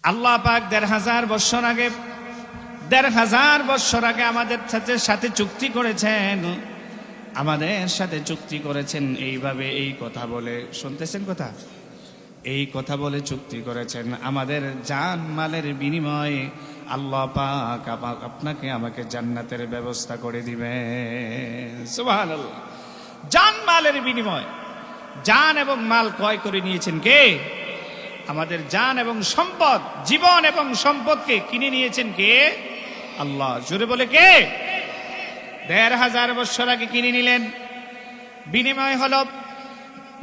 আল্লাহ পাক ১,৫০০ বছর আগে ১,৫০০ বছর আগে আমাদের সাথে চুক্তি করেছেন, আমাদের সাথে চুক্তি করেছেন এইভাবে, এই কথা বলে, শুনতেছেন কথা, এই কথা বলে চুক্তি করেছেন আমাদের জান মালের বিনিময়ে আল্লাহ পাক আপনাকে আমাকে জান্নাতের ব্যবস্থা করে দিবেন। সুবহানাল্লাহ। জান মালের বিনিময়, জান এবং মাল ক্রয় করে নিয়েছেন কে? আমাদের জান এবং সম্পদ, জীবন এবং সম্পদকে কিনে নিয়েছেন কে? আল্লাহ। জোরে বলে কে? ১,৫০০ বছর আগে কিনে নিলেন। বিনিময় হলো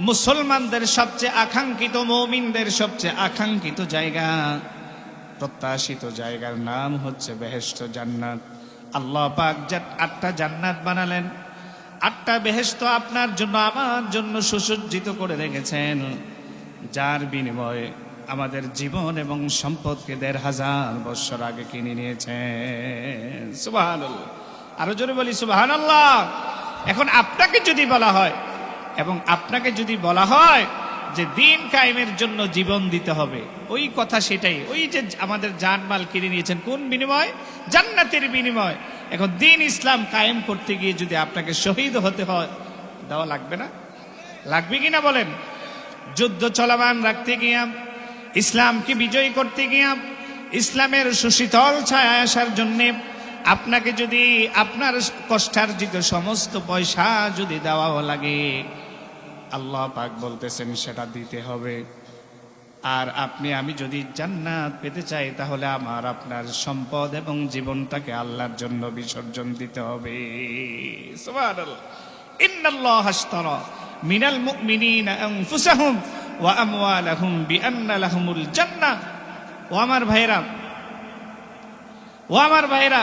মুসলমানদের সবচেয়ে আকাঙ্ক্ষিত, মুমিনদের সবচেয়ে আকাঙ্ক্ষিত জায়গা, প্রত্যাশিত জায়গার নাম হচ্ছে বেহেশত, জান্নাত। আল্লাহ পাক ৮টা জান্নাত বানালেন, ৮টা বেহেশত আপনার জন্য আমার জন্য সুসজ্জিত করে রেখেছেন, যার বিনিময়ে আমাদের জীবন এবং সম্পদকে ১,৫০০ বছর আগে কিনে নিয়েছেন। সুবহানাল্লাহ। আরো জোরে বলি সুবহানাল্লাহ। এখন আপনাকে যদি বলা হয়, এবং আপনাকে যদি বলা হয় যে দিন কায়েমের জন্য জীবন দিতে হবে, ওই কথা সেটাই, ওই যে আমাদের জানমাল কিনে নিয়েছেন, কোন বিনিময়? জান্নাতের বিনিময়। এখন দিন ইসলাম কায়েম করতে গিয়ে যদি আপনাকে শহীদ হতে হয়, দেওয়া লাগবে না? লাগবে কিনা বলেন? যুদ্ধ চলমান রাখতে গিয়া, ইসলামকে বিজয়ী করতে গিয়া, ইসলামের সুশীতল ছায়া আসার জন্যে আপনাকে যদি আপনার কষ্টার্জিত সমস্ত পয়সা যদি দেওয়াও লাগে, আল্লাহ পাক বলতেছেন সেটা দিতে হবে। আর আপনি আমি যদি জান্নাত পেতে চাই, তাহলে আমার আপনার সম্পদ এবং জীবনটাকে আল্লাহর জন্য বিসর্জন দিতে হবে। সুবহানাল্লাহ। ইন্নাল্লাহা আশতারা মিনাল মুমিনিনা আনফুসাহুম ওয়া আমওয়ালাহুম বিআন্না লাহুমুল জান্নাহ। ও আমার ভাইরা, ও আমার ভাইরা,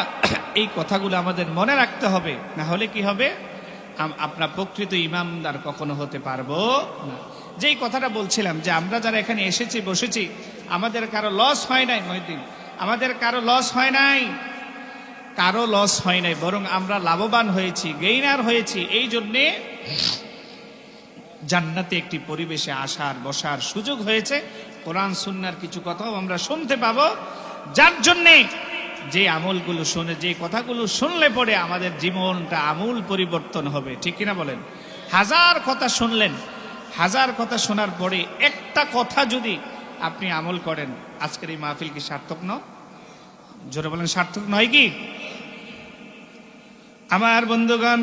এই কথাগুলো আমাদের মনে রাখতে হবে, না হলে কি হবে? আপনার প্রকৃত ইমানদার কখনো হতে পারবো না। যেই কথাটা বলছিলাম যে আমরা যারা এখানে এসেছি, বসেছি, আমাদের কারো লস হয় নাই মহিউদ্দিন, আমাদের কারো লস হয় নাই, কারো লস হয় নাই, বরং আমরা লাভবান হয়েছি, গেইনার হয়েছি। এই জন্যে জান্নাতে একটি পরিবেশে আসার বসার সুযোগ হয়েছে। কোরআন সুন্নাহর কিছু কথাও আমরা শুনতে পাবো, যার জন্যে যে আমলগুলো শুনে, যে কথাগুলো শুনলে পরে আমাদের জীবনটা আমূল পরিবর্তন হবে। ঠিক কিনা বলেন? ১০০০ কথা শুনলেন, ১০০০ কথা শোনার পরে একটা কথা যদি আপনি আমল করেন, আজকের এই মাহফিল কি সার্থক নয়? জোরে বলেন, সার্থক নয় কি? আমার বন্ধুগণ,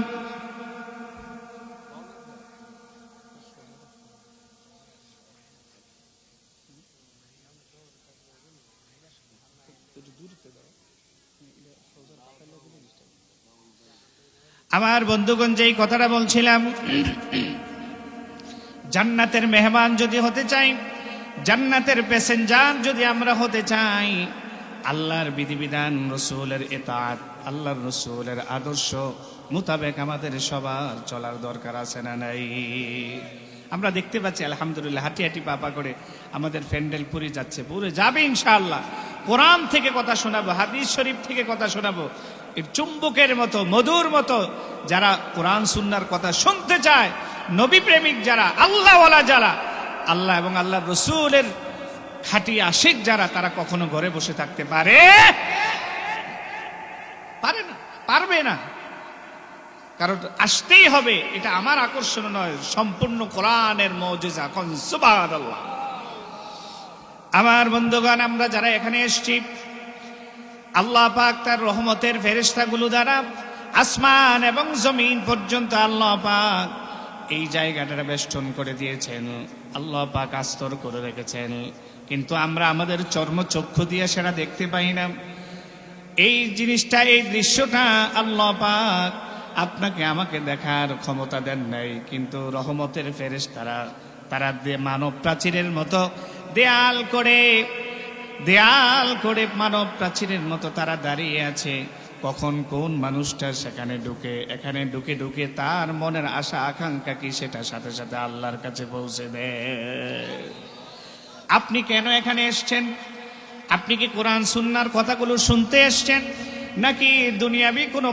আমার বন্ধুগণ, যেই কথাটা বলছিলাম, জান্নাতের মেহমান যদি হতে চাই, জান্নাতের প্যাসেঞ্জার যদি আমরা হতে চাই, আল্লাহর বিধিবিধান, রসুলের ইতাআত, আল্লাহর রসুলের আদর্শ মোতাবেক আমাদের সবার চলার দরকার আছে না নাই? আমরা দেখতে পাচ্ছি আলহামদুলিল্লাহ, হাঁটি হাঁটি পাপা করে আমাদের প্যান্ডেল পুরে যাচ্ছে, পুরে যাবে ইনশাআল্লাহ। কোরআন থেকে কথা শোনাবো, হাদিস শরীফ থেকে কথা শোনাবো, চুম্বকের মতো, মধুর মতো যারা কোরআন সুন্নাহর কথা শুনতে চায়, নবী প্রেমিক যারা, আল্লাহওয়ালা যারা, আল্লাহ এবং আল্লাহর রসুলের খাঁটি আশিক যারা, তারা কখনো ঘরে বসে থাকতে পারে? পারে না, পারবে না। কারণ আসতেই হবে। এটা আমার আকর্ষণ নয়, সম্পূর্ণ কোরআনের মুজিজা। সুবহানাল্লাহ। আমার বন্ধুগণ, আমরা যারা এখানে এসেছি, আল্লাহ পাক তার রহমতের ফেরেশতাগুলো দ্বারা আসমান এবং জমিন পর্যন্ত আল্লাহ পাক এই জায়গাটা বেষ্টন করে দিয়েছেন, আল্লাহ পাক আস্তর করে রেখেছেন, কিন্তু আমরা আমাদের চর্মচক্ষু দিয়ে সেটা দেখতে পাই না। এই জিনিসটা, এই দৃশ্যটা আল্লাহ পাক আপনাকে আমাকে দেখার ক্ষমতা দেন নাই, কিন্তু রহমতের ফেরেশতারা তারা মানব প্রাচীরের মতো দেয়াল করে মানব প্রাচীরের মতো তারা দাঁড়িয়ে আছে। কখন কোন মানুষটা সেখানে ঢুকে, এখানে ঢুকে ঢুকে তার মনের আশা আকাঙ্ক্ষা কি সেটা সাথে সাথে আল্লাহর কাছে পৌঁছে দেয়। আপনি কেন এখানে এসছেন? আপনি কি কোরআন সুন্নাহর কথাগুলো শুনতে এসছেন, নাকি দুনিয়াবি কোনো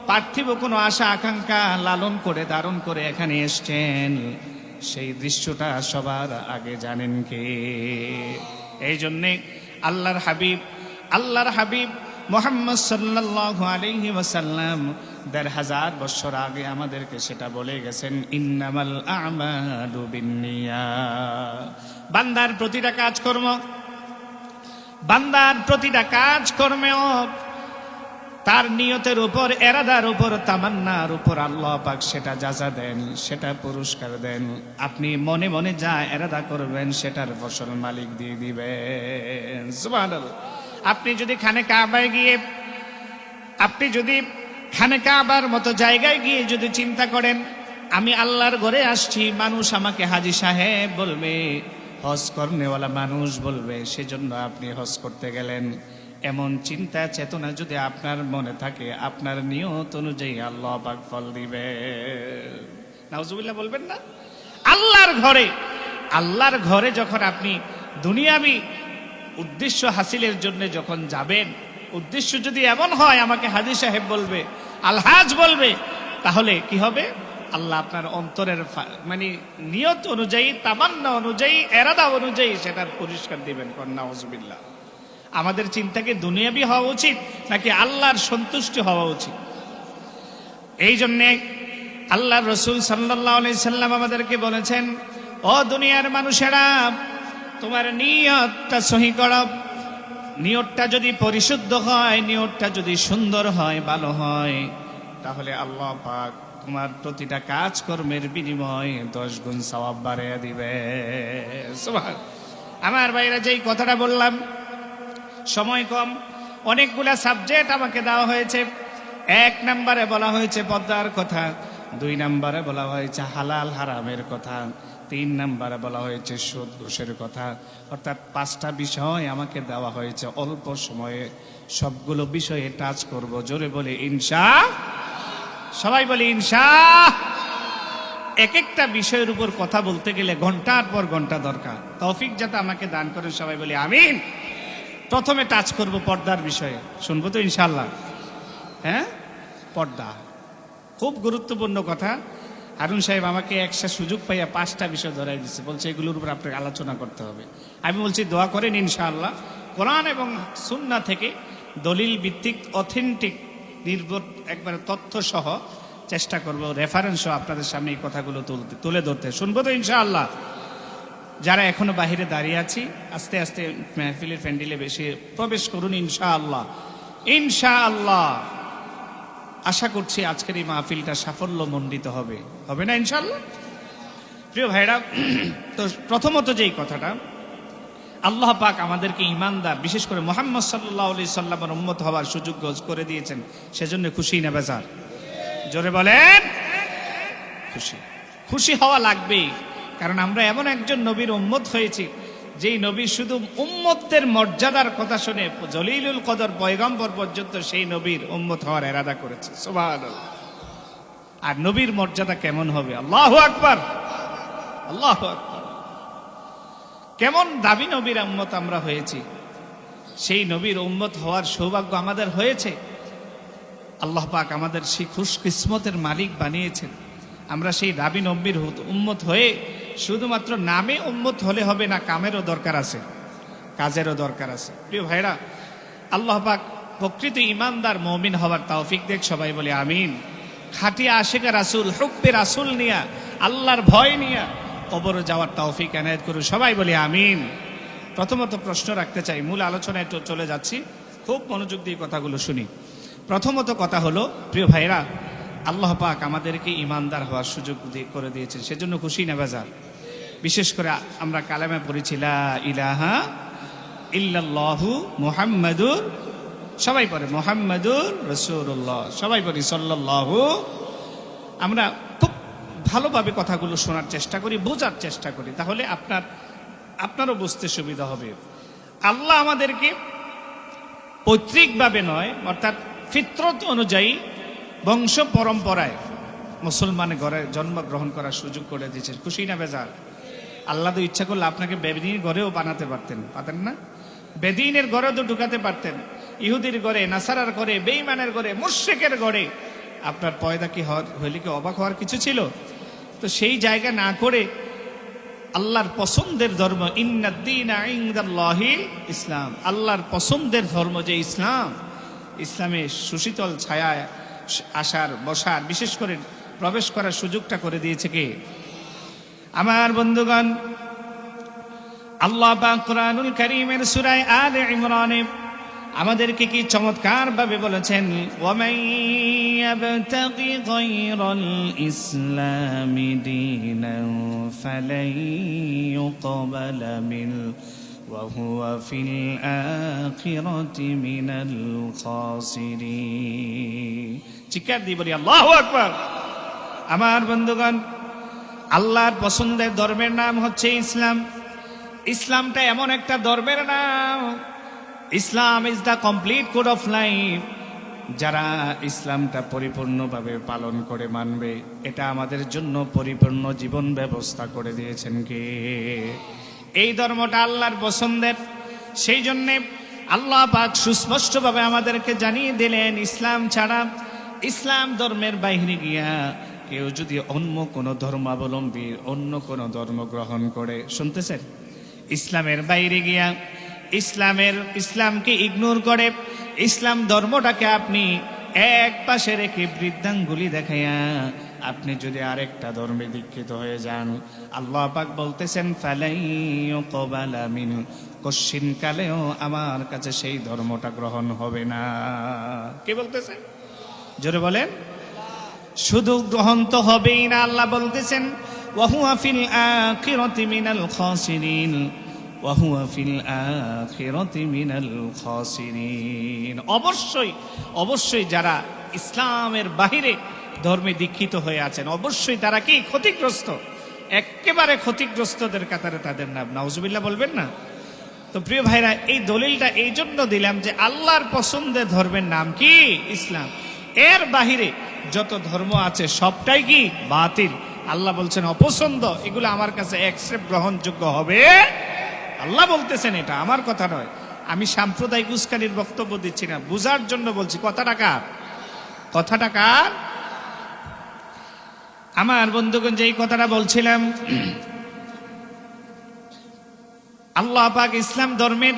পার্থিব কোনো আশা আকাঙ্ক্ষা লালন করে ধারণ করে এখানে এসছেন? সেই দৃশ্যটা সবার আগে জানেন কে? এই জন্যে আল্লাহর হাবিব মুহাম্মদ সাল্লাল্লাহু আলাইহি ওয়াসাল্লাম ১৫০০ বছর আগে আমাদেরকে সেটা বলে গেছেন, ইন্নামাল আমালু বিন্নিয়াত। বান্দার প্রতিটা কাজকর্মেও তার নিয়তের উপর, এরাদার উপর, তামান্নার উপর আল্লাহ পাক সেটা যাজা দেন, সেটা পুরস্কার দেন। আপনি মনে মনে যা এরাদা করবেন সেটার ফসল মালিক দিয়ে দিবেন। সুবহানাল্লাহ। আপনি যদি খানে কাবার মতো জায়গায় গিয়ে যদি চিন্তা করেন, আমি আল্লাহর ঘরে আসছি, মানুষ আমাকে হাজী সাহেব বলবে, হজ করনেওয়ালা মানুষ বলবে, সেজন্য আপনি হজ করতে গেলেন, এমন চিন্তা চেতনা যদি আপনার মনে থাকে, আপনার নিয়ত অনুযায়ী আল্লাহ পাক ফল দিবে। নাউজুবিল্লাহ বলবেন না? আল্লাহর ঘরে যখন আপনি দুনিয়াবি উদ্দেশ্য হাসিলের জন্য যখন যাবেন, উদ্দেশ্য যদি এমন হয় আমাকে হাজী সাহেব বলবে, আলহাজ বলবে, তাহলে কি হবে? আল্লাহ আপনার অন্তরের মানে নিয়ত অনুযায়ী, তামান্না অনুযায়ী, এরাদা অনুযায়ী সেটার পুরস্কার দিবেন। নাউজুবিল্লাহ। আমাদের চিন্তা কি দুনিয়াবি হওয়া উচিত নাকি আল্লাহর সন্তুষ্টি হওয়া উচিত? এই জন্যে আল্লাহর রাসূল সাল্লাল্লাহু আলাইহি সাল্লাম আমাদেরকে বলেছেন, ও দুনিয়ার মানুষেরা, তোমার নিয়তটা সহি করো। নিয়তটা যদি পরিশুদ্ধ হয়, নিয়তটা যদি সুন্দর হয়, ভালো হয়, তাহলে আল্লাহ পাক তোমার প্রতিটা কাজকর্মের বিনিময়ে 10 গুণ সওয়াব বাড়িয়ে দিবে। সুবহানাল্লাহ। আমার ভাইরা, যেই কথাটা বললাম, সময় কম, অনেকগুলা সাবজেক্ট আমাকে দেওয়া হয়েছে। 1 নম্বরে বলা হয়েছে পর্দার কথা, 2 নম্বরে বলা হয়েছে হালাল হারামের কথা, 3 নম্বরে বলা হয়েছে সুদ ঘুষের কথা। অর্থাৎ 5টা বিষয় আমাকে দেওয়া হয়েছে। অল্প সময়ে সবগুলো বিষয়ে টাচ করব। জোরে বলে সবাই বলি ইনশাআল্লাহ। এক একটা বিষয়ের উপর কথা বলতে গেলে ঘন্টার পর ঘন্টা দরকার। তৌফিক যাতে আমাকে দান করেন, সবাই বলি আমিন। প্রথমে টাচ করব পর্দার বিষয়ে, শুনবো তো ইনশাআল্লাহ? হ্যাঁ, পর্দা খুব গুরুত্বপূর্ণ কথা। হারুন সাহেব আমাকে একটা সুযোগ পাইয়া 5টা বিষয় ধরাই দিচ্ছে, বলছে এগুলোর উপর আপনাকে আলোচনা করতে হবে। আমি বলছি দোয়া করেন ইনশাআল্লাহ, কোরআন এবং সুন্নাহ থেকে দলিল ভিত্তিক, অথেন্টিক, নির্ভর একবারে তথ্য সহ চেষ্টা করব, রেফারেন্স সহ আপনাদের সামনে এই কথাগুলো তুলে ধরতে। শুনবো তো ইনশাআল্লাহ? যারা এখনো বাহিরে দাঁড়িয়ে আছি, আস্তে আস্তে মেহফিলের প্যান্ডেলে বেশি প্রবেশ করুন ইনশাআল্লাহ। ইনশাআল্লাহ আশা করছি আজকের এই মাহফিলটা সাফল্যমণ্ডিত হবে, হবে না ইনশাআল্লাহ? প্রিয় ভাইরা, তো প্রথমত যেই কথাটা, আল্লাহ পাক আমাদেরকে ইমানদার, বিশেষ করে মুহাম্মদ সাল্লাল্লাহু আলাইহি সাল্লামের উম্মত হওয়ার সুযোগ করে দিয়েছেন, সেজন্য খুশি না বেজার? জোরে বলেন খুশি হওয়া লাগবেই। কারণ আমরা এমন একজন নবীর উম্মত হয়েছি, যেই নবী শুধু উম্মতের মর্যাদার কথা শুনে জলিলুল কদর পয়গম্বর পর্যন্ত সেই নবীর উম্মত হওয়ার ইরাদা করেছে। সুবহানাল্লাহ। আর নবীর মর্যাদা কেমন হবে? আল্লাহু আকবার, আল্লাহু আকবার। কেমন দাবি নবীর উম্মত আমরা হয়েছি, সেই নবীর উম্মত হওয়ার সৌভাগ্য আমাদের হয়েছে। আল্লাহ পাক আমাদের সেই খুশকিসমতের মালিক বানিয়েছেন। আমরা সেই দাবি নবীর উম্মত হয়ে শুধুমাত্র নামে উম্মত হলে হবে না, কামেরও দরকার আছে, কাজেরও দরকার আছে। প্রিয় ভাইরা, আল্লাহ পাক প্রকৃত ইমানদার মুমিন হওয়ার তৌফিক দেখ, সবাই বলে আমিন। খাঁটি আশিক রাসূল, হুব্বে রাসূল নিয়া, আল্লাহর ভয় নিয়া কবরে যাওয়ার তৌফিক এনায়েত করুন, সবাই বলে আমিন। প্রথমত প্রশ্ন রাখতে চাই, মূল আলোচনায় তো চলে যাচ্ছি, খুব মনোযোগ দিয়ে কথাগুলো শুনি। প্রথমত কথা হলো, প্রিয় ভাইরা, আল্লাহ পাক আমাদেরকে ইমানদার হওয়ার সুযোগ করে দিয়েছেন, সেজন্য খুশি না বেজার? বিশেষ করে আমরা কালেমা পড়েছি লা ইলাহা ইল্লাল্লাহু মুহাম্মাদুর, সবাই পড়ে মুহাম্মাদুর রাসূলুল্লাহ, সবাই পড়ি সাল্লাল্লাহু। আমরা খুব ভালোভাবে কথাগুলো শোনার চেষ্টা করি, বোঝার চেষ্টা করি, তাহলে আপনারও বুঝতে সুবিধা হবে। আল্লাহ আমাদেরকে পৈতৃকভাবে নয়, অর্থাৎ ফিতরত অনুযায়ী বংশ পরম্পরায় মুসলমানের ঘরে জন্মগ্রহণ করার সুযোগ করে দিয়েছেন। খুশি না বেজার? আল্লাহ তো ইচ্ছা করলে আপনাকে বেদিনের ঘরেও বানাতে পারতেন না? বেদিনের ঘরেও তো ঢুকাতে পারতেন। ইহুদির ঘরে, নাসারার ঘরে, বেঈমানের ঘরে, মুশরিকের ঘরে আপনার পয়দা কি হইলে কি অবাক হওয়ার কিছু ছিল? তো সেই জায়গা না করে আল্লাহর পছন্দের ধর্ম, ইন্নাদ-দীনা ইনদাল্লাহিল ইসলাম, আল্লাহর পছন্দের ধর্ম যে ইসলাম, ইসলামের সুশীতল ছায়ায় আসার বসার বিশেষ করে প্রবেশ করার সুযোগটা করে দিয়েছে কে? আমার বন্ধুগণ, আল্লাহ পাক কুরআনুল কারীমের সূরা আলে ইমরানে আমাদেরকে কি চমৎকার ভাবে বলেছেন, ওয়ামান ইয়াবতাগি গায়রাল ইসলামি দীনান ফালাই ইউকবালা মিনহু ওয়া হুয়া ফিল আখিরাতি মিনাল খাসিরিন। চিৎকার দিয়ে বলি আল্লাহু আকবার। আমার বন্ধুগণ, আল্লাহর পছন্দের ধর্মের নাম হচ্ছে ইসলাম। ইসলামটা এমন একটা ধর্মের নাম, Islam is the complete code of life. যারা ইসলামটা পরিপূর্ণভাবে পালন করে মানবে, এটা আমাদের জন্য পরিপূর্ণ জীবন ব্যবস্থা করে দিয়েছেন কে? এই ধর্মটা আল্লাহর পছন্দের। সেই জন্যে আল্লাহ পাক সুস্পষ্টভাবে আমাদেরকে জানিয়ে দিলেন, ইসলাম ছাড়া, ইসলাম ধর্মের বাইরে গিয়া কেউ যদি অন্য কোনো ধর্মাবলম্বী অন্য কোনো ধর্ম গ্রহণ করে, শুনতেছেন, ইসলামের বাইরে গিয়া ইসলামকে ইগনোর করে, ইসলাম ধর্মটাকে আপনি এক পাশে রেখে বৃদ্ধাঙ্গুলি দেখাইয়া আপনি যদি আরেকটা ধর্মে দীক্ষিত হয়ে যান, আল্লাহ পাক বলতেছেন ফালাই ইউকবালা মিনহু, কশিন কালেও আমার কাছে সেই ধর্মটা গ্রহণ হবে না। কে বলতেছেন? জোরে বলেন। শুধু গ্রহণ তো হবেই না, আল্লাহ বলতেছেন ওয়া হুয়া ফিল আখিরাতি মিনাল খাসিরিন, ওয়া হুয়া ফিল আখিরাতি মিনাল খাসিরিন। অবশ্যই অবশ্যই যারা ইসলামের বাহিরে ধর্মে দীক্ষিত হয়ে আছেন, অবশ্যই তারা কি ক্ষতিগ্রস্ত, একেবারে ক্ষতিগ্রস্তদের কাতারে তাদের নাম। নাউজুবিল্লাহ বলবেন না? তো প্রিয় ভাইরা, এই দলিলটা এই জন্য দিলাম যে আল্লাহর পছন্দের ধর্মের নাম কি? ইসলাম। এর বাহিরে যত ধর্ম আছে সবটাই কি? বাতিল। আল্লাহ বলছেন অপছন্দ, এগুলো আমার কাছে অ্যাকসেপ্ট গ্রহণযোগ্য হবে। আল্লাহ বলতেছেন, এটা আমার কথা নয়। আমি সাম্প্রদায়িক উস্কানির বক্তব্য দিচ্ছি না, বুঝার জন্য বলছি। কথাটা কার? আমার বন্ধুগণ, যেই কথাটা বলছিলাম, আল্লাহ পাক ইসলাম ধর্মের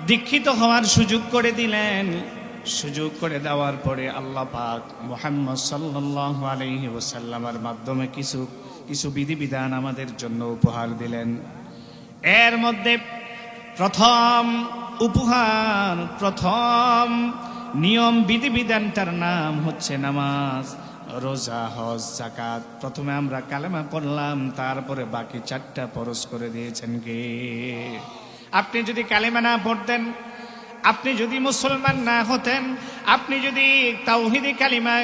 দীক্ষিত হওয়ার সুযোগ করে দিলেন। সুযোগ করে দেওয়ার পরে আল্লাহ পাক মুহাম্মদ সাল্লাল্লাহু আলাইহি ওয়াসাল্লামের মাধ্যমে কিছু বিধিবিধান আমাদের জন্য উপহার দিলেন। এর মধ্যে প্রথম উপহার, প্রথম নিয়ম বিধিবিধানটার নাম হচ্ছে নামাজ, রোজা, হজ, যাকাত। প্রথমে আমরা কালেমা পড়লাম, তারপরে বাকি 4টা ফরজ করে দিয়েছেন কে? আপনি যদি কালেমা না পড়তেন, আপনি যদি মুসলমান না হতেন, আপনি যদি তাওহীদি কালিমা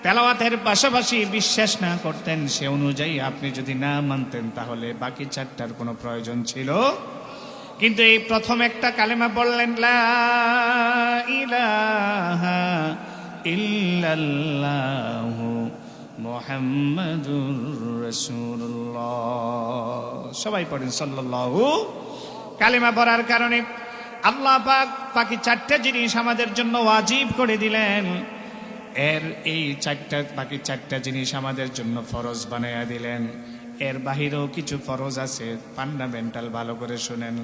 তেলাওয়াতের পাশাপাশি বিশ্বাস না করতেন, সে অনুযায়ী আপনি যদি না মানতেন, তাহলে বাকি 4টার কোনো প্রয়োজন ছিল? কিন্তু এই প্রথম একটা কালেমা বললেন, লা ইলাহা ইল্লাল্লাহু মুহাম্মাদুর রাসূলুল্লাহ। সবাই পড়েন সাল্লাল্লাহু। কালেমা পড়ার কারণে আল্লাহ পাক বাকি 4টা জিনিস আমাদের জন্য ওয়াজিব করে দিলেন। এই বাকি 4টা জিনিস আমাদের জন্য ফরজ বানায়া দিলেন। এর বাহিরেও কিছু ফরজ আছে, ফান্ডামেন্টাল, ভালো করে শুনেন।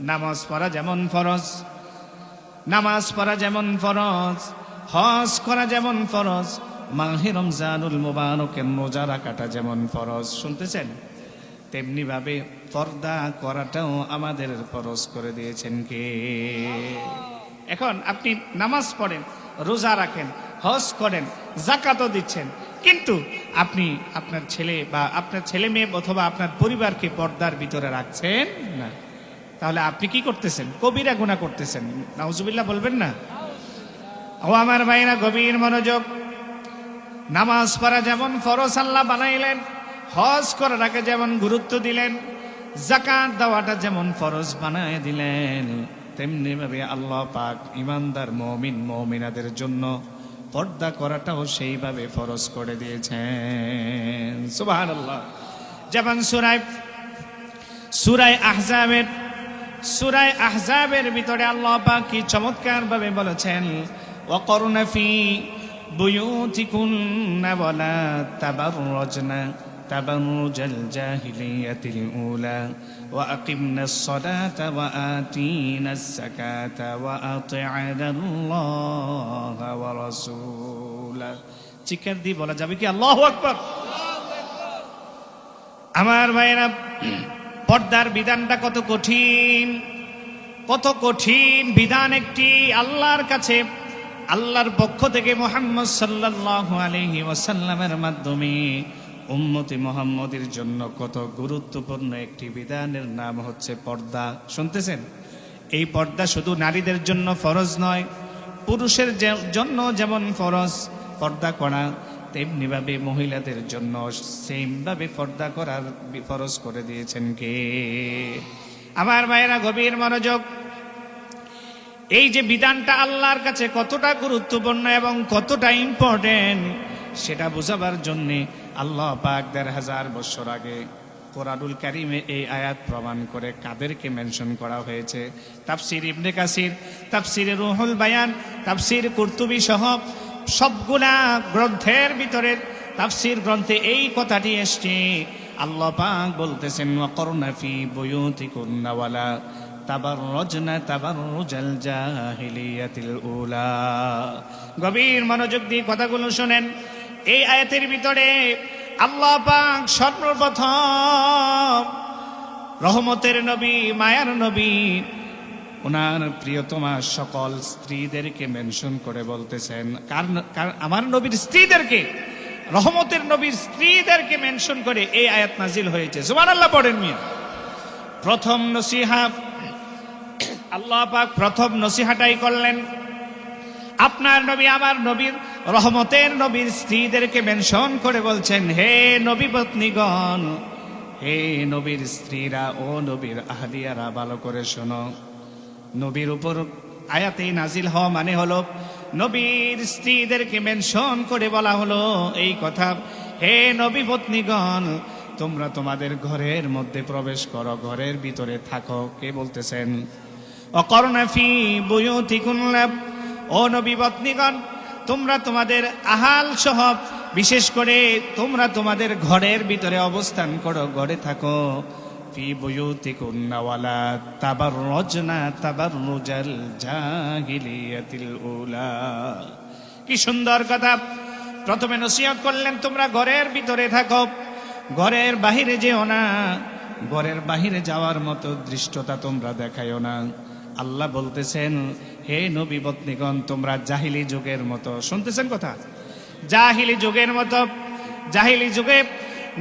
নামাজ পড়া যেমন ফরজ, হজ করা যেমন ফরজ, মাহে রমজানুল মুবারকের রোজা রাখাটা যেমন ফরজ, শুনতেছেন, তেমনি ভাবে পর্দা করাটাও আমাদের ফরজ করে দিয়েছেন কে? এখন আপনি নামাজ পড়েন, রোজা রাখেন, হজ করেন, যাকাতও দিচ্ছেন, কিন্তু আপনি আপনার ছেলে বা আপনার ছেলে মেয়ে অথবা আপনার পরিবারকে পর্দার ভিতরে রাখছেন না, তাহলে আপনি কি করতেছেন? কবিরা গুনাহ করতেছেন। নাউজুবিল্লাহ বলবেন না? ও আমার ভাইরা, গভীর মনোযোগ। নামাজ পড়া যেমন ফরজ আল্লাহ বানাইলেন, হজ করাটাকে যেমন গুরুত্ব দিলেন, যাকাত দেওয়াটা যেমন ফরজ বানায় দিলেন, তেমনি ভাবে আল্লাহ পাক ইমানদার মুমিন মুমিনাদের জন্য পর্দা করাটাও সেইভাবে ফরজ করে দিয়েছেন। সুবহানাল্লাহ। যেমন সূরা আহজাবের ভিতরে আল্লাহ পাক কি চমৎকার ভাবে বলেছেন, ওয়াকরনা ফি বুয়ুতিকুন্না ওয়ালা তাবাররাজনা تبرج الجاهلية الأولى وأقمنا الصلاة وآتينا الزكاة وأطعنا الله ورسوله চিৎকার দিয়ে বলা যাবে কি আল্লাহু আকবার। আমার ভাইরা, পর্দার বিধানটা কত কঠিন, কত কঠিন বিধান একটি আল্লাহর কাছে, আল্লাহর পক্ষ থেকে মুহাম্মদ সাল্লাল্লাহু আলাইহি ওয়াসাল্লামের মাধ্যমে উম্মতি মুহাম্মদের জন্য কত গুরুত্বপূর্ণ একটি বিধানের নাম হচ্ছে পর্দা। শুনতেছেন? এই পর্দা শুধু নারীদের জন্য ফরজ নয়, পুরুষের জন্য যেমন ফরজ পর্দা করা, তেমনি ভাবে মহিলাদের জন্য সেম ভাবে পর্দা করার ফরজ করে দিয়েছেন কে? আমার ভাইয়েরা, গভীর মনোযোগ। এই যে বিধানটা আল্লাহর কাছে কতটা গুরুত্বপূর্ণ এবং কতটা ইম্পর্টেন্ট সেটা বোঝাবার জন্য আল্লাহ পাক ১৫০০ বছর আগে কোরআনুল কারীমে এই আয়াত প্রমাণ করে কাদেরকে মেনশন করা হয়েছে। তাফসীর ইবনে কাসির, তাফসীর রুহুল বায়ান, তাফসীর কুরতুবী সহ সবগুলা গ্রন্থের ভিতরে তাফসীর গ্রন্থে এই কথাটি এসছে। আল্লাহ পাক বলতেছেন ওয়াকরনা ফি বুয়ুতিকুন্না ওয়ালা তাবাররাজনা তাবাররুজাল জাহিলিয়াতিল উলা। গভীর মনোযোগ দিয়ে কথাগুলো শুনেন। এই আয়াতের ভিতরে আল্লাহ পাক সর্বপ্রথম রহমতের নবী, মায়ার নবী, ওনার প্রিয়তমা সকল স্ত্রীদেরকে মেনশন করে বলতেছেন। আমার নবীর স্ত্রীদেরকে, রহমতের নবীর স্ত্রীদেরকে মেনশন করে এই আয়াত নাজিল হয়েছে। সুবহানাল্লাহ পড়েন মিয়া। প্রথম নসিহা আল্লাহ পাক প্রথম নসিহাটাই করলেন আপনার নবী, আমার নবীর, রহমতের নবীর স্ত্রীদেরকে মেনশন করে বলছেন, হে নবী পত্নীগণ, হে নবীর স্ত্রীরা, ও নবীর আহলিয়ারা, ভালো করে শোনো। নবীর উপর আয়াতে নাজিল হওয়া মানে হলো নবীর স্ত্রীদেরকে মেনশন করে বলা হলো এই কথা, হে নবী পত্নীগণ, তোমরা তোমাদের ঘরের মধ্যে প্রবেশ করো, ঘরের ভিতরে থাকো। কে বলতেছেন? ওয়াকরনা ফি বুয়ুতিকুন্না, ও নবী পত্নীগণ, তোমরা তোমাদের আহাল সহ, বিশেষ করে তোমরা তোমাদের ঘরের ভিতরে অবস্থান করো, ঘরে থাকো। ফি বুয়ুতিকুন্না ওয়ালা তাবাররাজনা তাবাররুজাল জাহিলিয়াতিল উলা। কি সুন্দর কথা! প্রথমে নসিহত করলেন তোমরা ঘরের ভিতরে থাকো, ঘরের বাহিরে যেও না, ঘরের বাহিরে যাওয়ার মতো দৃষ্টতা তোমরা দেখাইও না। আল্লাহ বলতেছেন, হে নবী পত্নীগণ, তোমরা জাহিলি যুগের মতো, শুনতেছেন কথা, জাহিলি যুগের মতো, জাহিলি যুগে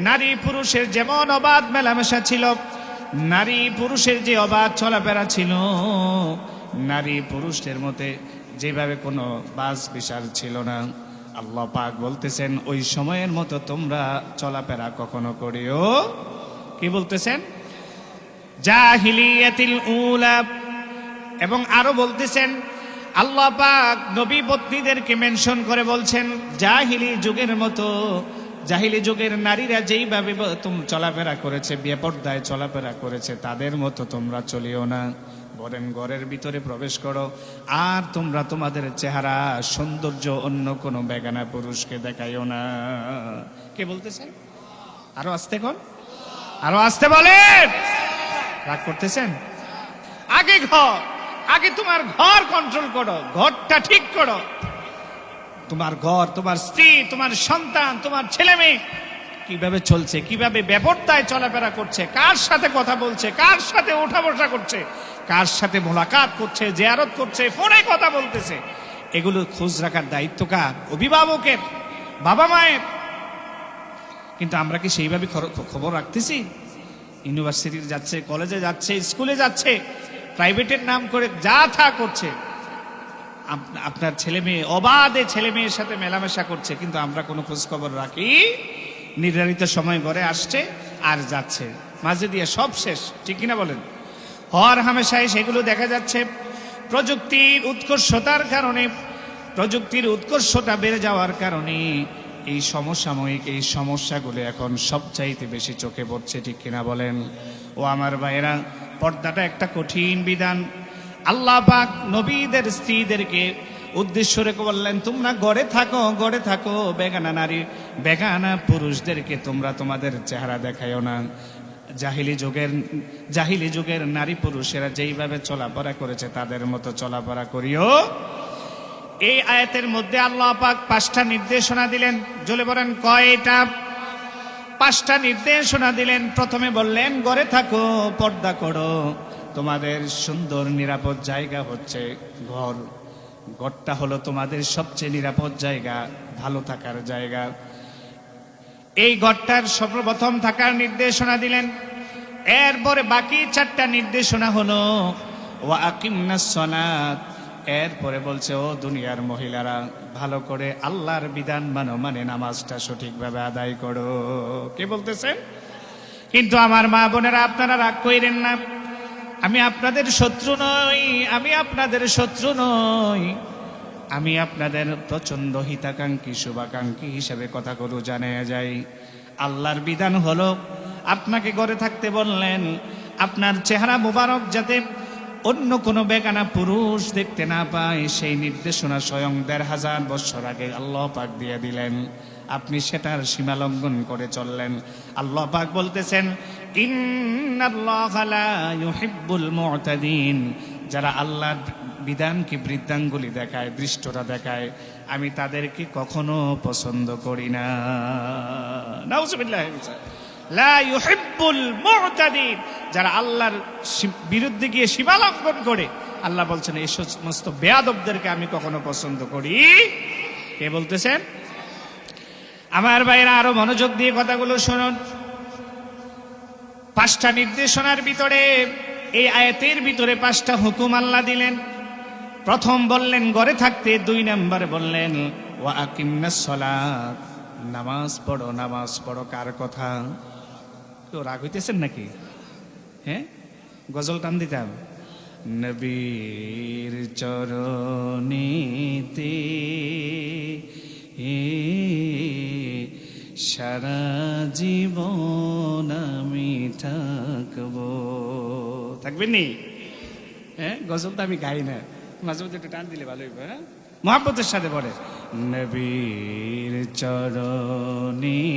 নারী পুরুষের যেমন অবাধ মেলামেশা ছিল, নারী পুরুষের যে অবাধ চলাফেরা ছিল, নারী পুরুষের মধ্যে যেভাবে কোনো বাস বিচার ছিল না, আল্লাহ পাক বলতেছেন ওই সময়ের মতো তোমরা চলাফেরা কখনো করিও। কি বলতেছেন? জাহিলিয়াতিল উলা। এবং আরো বলতেছেন আল্লাহ পাক নবী পত্নীদেরকে মেনশন করে বলছেন, জাহিলি যুগের মতো, জাহিলি যুগের নারীরা যেইভাবে চলাফেরা করেছে, বেপরদায় চলাফেরা করেছে, তাদের মতো তোমরা চলিও না। বলেন ঘরের ভিতরে প্রবেশ করো, আর তোমরা তোমাদের চেহারা সৌন্দর্য অন্য কোনো বেগানা পুরুষকে দেখাইও না। কে বলতেছেন? আরো আস্তে কর, আরো আস্তে বলেন। রাগ করতেছেন? আগে ঘর, আগে তোমার ঘর কন্ট্রোল করো, ঘরটা ঠিক করো। তোমার ঘর, তোমার স্ত্রী, তোমার সন্তান, তোমার ছেলে মেয়ে কিভাবে চলছে, কিভাবে বেপরদায় চলাফেরা করছে, কার সাথে কথা বলছে, কার সাথে ওঠা বসা করছে, কার সাথে মোলাকাত করছে, জিয়ারত করছে, ফোনে কথা বলতেছে, এগুলো খোঁজ রাখার দায়িত্ব কার? অভিভাবকের, বাবা মায়ের। কিন্তু আমরা কি সেইভাবে খবর রাখতেছি? ইউনিভার্সিটি যাচ্ছে, কলেজে যাচ্ছে, স্কুলে যাচ্ছে, প্রাইভেটের নাম করে যা থা করছে, আপনার ছেলে মেয়ে অবাধে ছেলে মেয়ের সাথে মেলামেশা করছে, কিন্তু আমরা কোনো খোঁজ খবর রাখি? নির্ধারিত সময় ঘরে আসছে আর যাচ্ছে, মাঝে দিয়ে সব শেষ, ঠিক কিনা বলেন? হর হামেশায় সেগুলো দেখা যাচ্ছে। প্রযুক্তির উৎকর্ষতার কারণে, প্রযুক্তির উৎকর্ষতা বেড়ে যাওয়ার কারণে এই সমসাময়িক এই সমস্যাগুলো এখন সবচাইতে বেশি চোখে পড়ছে, ঠিক কিনা বলেন? ও আমার ভাইয়েরা, পর্দাটা একটা কঠিন বিধান। আল্লাহ পাক নবীদের স্ত্রীদেরকে উদ্দেশ্য রেখে বললেন, তোমরা গড়ে থাকো, বেগানা নারী বেগানা পুরুষদেরকে তোমরা তোমাদের চেহারা দেখায়ও না। জাহিলি যুগের নারী পুরুষেরা যেইভাবে চলাফেরা করেছে তাদের মতো চলাফেরা করিও। এই আয়াতের মধ্যে আল্লাহ পাক 5টা নির্দেশনা দিলেন। জ্বলে বলেন কয়টা? 5টা নির্দেশনা দিলেন। প্রথমে বললেন গড়ে থাকো, পর্দা করো, তোমাদের সুন্দর নিরাপদ জায়গা হচ্ছে ঘর। ঘরটা হলো তোমাদের সবচেয়ে নিরাপদ জায়গা, ভালো থাকার জায়গা। এই ঘরটার সর্বপ্রথম থাকার নির্দেশনা দিলেন। এরপরে বাকি 4টা নির্দেশনা হলো ওয়া আকিমনাস সালাত। এরপরে বলছে, ও দুনিয়ার মহিলারা, ভালো করে আল্লাহর বিধান মানো, মানে নামাজটা সঠিকভাবে আদায় করো। কে বলতেছেন? কিন্তু আমার মা বোনেরা, আপনারা রাগ কইরেন না, আমি আপনাদের শত্রু নই, আমি আপনাদের প্রচন্ড হিতাকাঙ্ক্ষী, শুভাকাঙ্ক্ষী হিসেবে কথাগুলো জানিয়ে যাই। আল্লাহর বিধান হলো, আপনাকে ঘরে থাকতে বললেন, আপনার চেহারা মুবারক যাতে অন্য কোনো বেগানা পুরুষ দেখতে না পায়, সেই নির্দেশনা স্বয়ং 1500 বছর আগে আল্লাহ পাক দিয়ে দিলেন। আপনি সেটার সীমা লঙ্ঘন করে চললেন। আল্লাহ পাক বলতেছেন, ইন্নাল্লাহা লা ইউহিব্বুল মু'তাদিন। যারা আল্লাহর বিধানকে বৃদ্ধাঙ্গুলি দেখায়, দৃষ্টতা দেখায়, আমি তাদেরকে কখনো পছন্দ করি না। নাউজুবিল্লাহ। লা ইউহিব্বুল মু'তাদিন, যারা আল্লাহর বিরুদ্ধে গিয়ে সীমা লঙ্ঘন করে, আল্লাহ বলছেন এই সমস্ত বেয়াদবদেরকে আমি কখনো পছন্দ করি। কে বলতেছেন? আমার ভাইরা, আরো মনোযোগ দিয়ে কথাগুলো শুনুন। 5টা নির্দেশনার ভিতরে, এই আয়াতের ভিতরে 5টা হুকুম আল্লাহ দিলেন। প্রথম বললেন ঘরে থাকতে, 2 নম্বরে বললেন ওয়া আকিমনাস সালাত, নামাজ পড়ো। কার কথা? তো রাগ হইতেছেন নাকি? হ্যাঁ, গজল টান দিতাম। নবীর চরণেতে সারা জীবন আমি থাকবেন নি? হ্যাঁ, গজলটা আমি গাই না, মাঝে মধ্যে একটু টান দিলে ভালো হইবে। হ্যাঁ, মহাব্বতের সাথে পড়ে। নবীর চরণেতে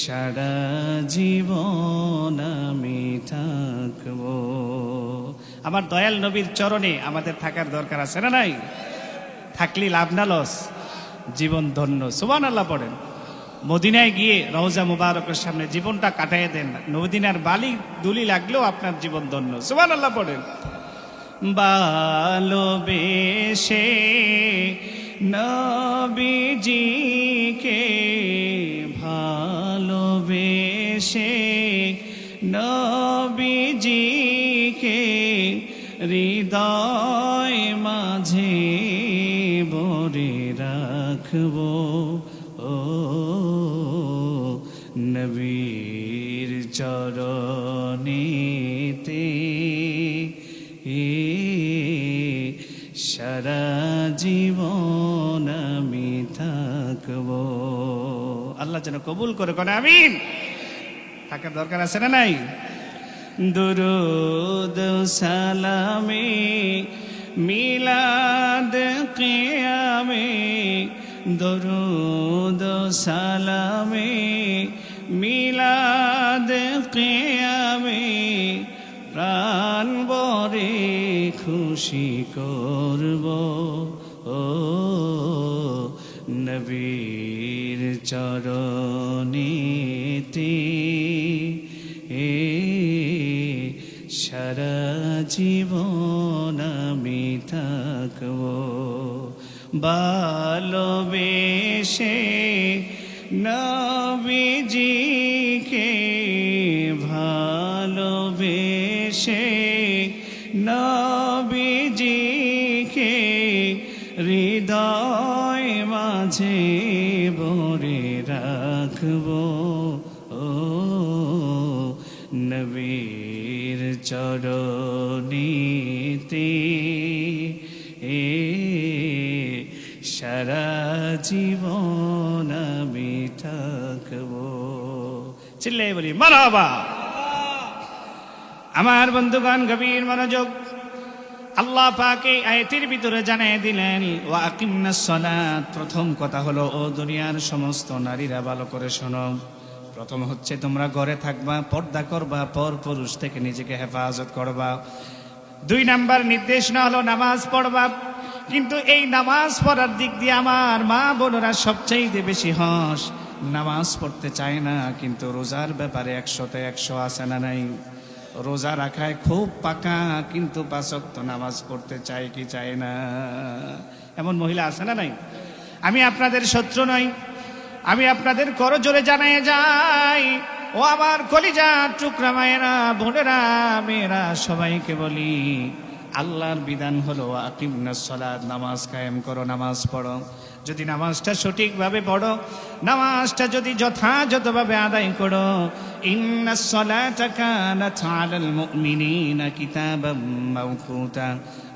সারা জীবন আমি থাকব। আমার দয়াল নবীর চরণে আমাদের থাকার দরকার আছে না নাই? থাকলি লাভ না লস? জীবন ধন্য। সুবহানাল্লাহ পড়েন। মদিনায় গিয়ে রওজা মুবারকের সামনে জীবনটা কাটাইয়ে দেন, মদিনার বালি দুলি লাগলেও আপনার জীবন ধন্য। সুবহানাল্লাহ পড়েন। ভালোবেসে নবীজিকে, ভালোবেসে নবীজিকে হৃদয় মাঝে ভরে রাখবো। ও নবীর চরণেতে সারা জীবন আমি থাকবো। আল্লাহ যেন কবুল করে, কোন আমিন। থাকার দরকার আছে না নাই? দুরুদ সালামে মিলাদ কিয়ামে, দরুদ সালামে মিলাদ কিয়ামে, প্রাণ ভরে খুশি করব। ও নবীর চরণেতে সারা জীবন আমি থাকব। ভালোবেসে নবীজিকে, ভালোবেসে নবীজিকে হৃদয় মাঝে ভরে রাখব। ও নবীর চরণেতে সারা জীবন আমি থাকব। চিল্লাই বলি মারহাবা। আমার বন্ধুগণ গভীর মনোযোগ, আল্লাহ পাক এই আয়াতের ভিতরে জানিয়ে দিলেন ওয়া আকিমনাস সালাত। প্রথম কথা হলো, ও দুনিয়ার সমস্ত নারীরা ভালো করে শোনো। প্রথম হচ্ছে তোমরা ঘরে থাকবা, পর্দা করবা, পর পুরুষ থেকে নিজেকে হেফাজত করবা। 2 নাম্বার নির্দেশনা হলো নামাজ পড়বা। কিন্তু এই নামাজ পড়ার দিক দিয়ে আমার মা বোনেরা সবচেয়ে বেশি হস, নামাজ পড়তে চায় না, কিন্তু রোজার ব্যাপারে 100তে 100 আছে না নাই? রোজা রাখায় খুব পাকা, কিন্তু 5 ওয়াক্ত নামাজ পড়তে চায় কি চায় না? এমন মহিলা আছে না নাই? আমি আপনাদের শত্রু নই, আমি আপনাদের করজোরে জানাই যাই, ও আমার কলিজার টুকরা মায়েরা, বোনেরা, মেয়েরা, সবাইকে বলি, আল্লাহর বিধান হলো আকিমনাস সালাত, নামাজ কায়েম করো, নামাজ পড়ো। যদি নামাজটা সঠিকভাবে পড়ো, নামাজটা যদি যথাযথভাবে আদায় করো, ইন্নাস সালাতা কানাত আলাল মুমিনিনা কিতাবাম মাওকুতা।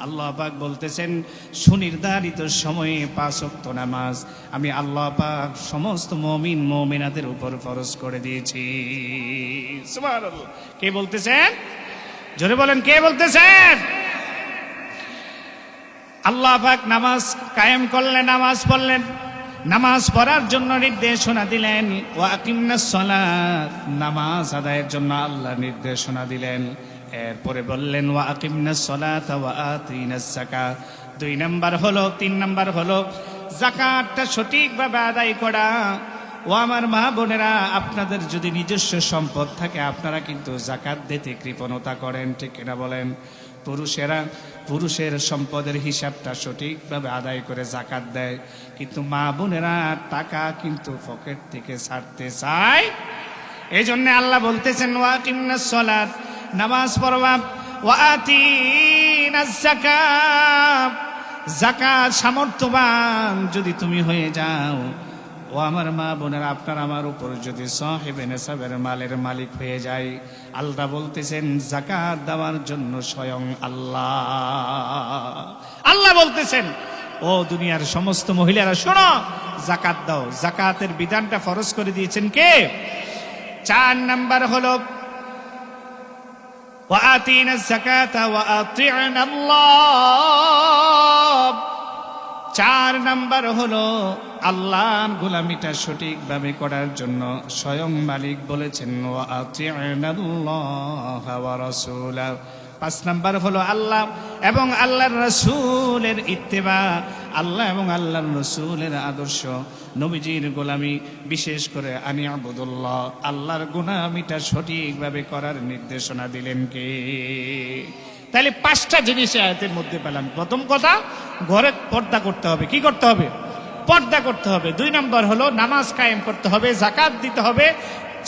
আল্লাহ পাক বলতেছেন, সুনির্ধারিত সময়ে 5 ওয়াক্ত নামাজ আমি আল্লাহ পাক সমস্ত মুমিন মুমিনাদের উপর ফরজ করে দিয়েছি। সুবহানাল্লাহ। কে বলতেছেন? জোরে বলেন, কে বলতেছেন? আল্লাহ পাক নামাজ কায়েম করলেন, নামাজ পড়লেন, নামাজ পড়ার জন্য নির্দেশনা দিলেন। ওয়া আকিমনাস সালাত, নামাজ আদায়ের জন্য আল্লাহ নির্দেশনা দিলেন। এরপরে বললেন ওয়া আকিমনাস সালাত ওয়া আতিনাস যাকাত। 2 নাম্বার হলো, 3 নাম্বার হলো যাকাতটা সঠিকভাবে আদায় করা। ও আমার মা বোনেরা, আপনাদের যদি নিজস্ব সম্পদ থাকে, আপনারা কিন্তু যাকাত দিতে কৃপণতা করেন, ঠিক কিনা বলেন? পুরুষেরা পুরুষের সম্পদের হিসাবটা সঠিকভাবে আদায় করে যাকাত দেয়, কিন্তু মা বোনেরা টাকা কিন্তু পকেট থেকে ছাড়তে চায়। এই জন্য আল্লাহ বলতেছেন ওয়া আকিমনাস সালাত, নামাজ পড়বা, ওয়া আতিনাস যাকাত, যাকাত সামর্থ্যবান যদি তুমি হয়ে যাও, ও আমার মা বোনেরা, আপনার আমার উপর যদি সাহেবে নেসাবের মালের মালিক হয়ে যায়, আল্লাহ বলতেছেন যাকাত দেওয়ার জন্য স্বয়ং আল্লাহ বলতেছেন, ও দুনিয়ার সমস্ত মহিলারা শোনো, যাকাত দাও। যাকাতের বিধানটা ফরজ করে দিয়েছেন কে? 4 নাম্বার হলো ওয়া আতিনাস যাকাতা ওয়া আতি'নাল্লাহ। 4 নাম্বার হলো আল্লাহর গোলামিটা সঠিকভাবে করার জন্য স্বয়ং মালিক বলেছেন ওয়া আতি'নাল্লাহ ওয়া রাসূলাহু। 5 নাম্বার হলো আল্লাহ এবং আল্লাহর রাসূলের ইত্তেবা, আল্লাহ এবং আল্লাহর রাসূলের আদর্শ, নবীজির গোলামি, বিশেষ করে আনি আবুদুল্লাহ, আল্লাহর গোলামিটা সঠিকভাবে করার নির্দেশনা দিলেন কে? তাহলে 5টা জিনিস আয়াতের মধ্যে পেলাম। প্রথম কথা, ঘরে পর্দা করতে হবে। কি করতে হবে? পর্দা করতে হবে। 2 নাম্বার হলো নামাজ কায়েম করতে হবে, যাকাত দিতে হবে।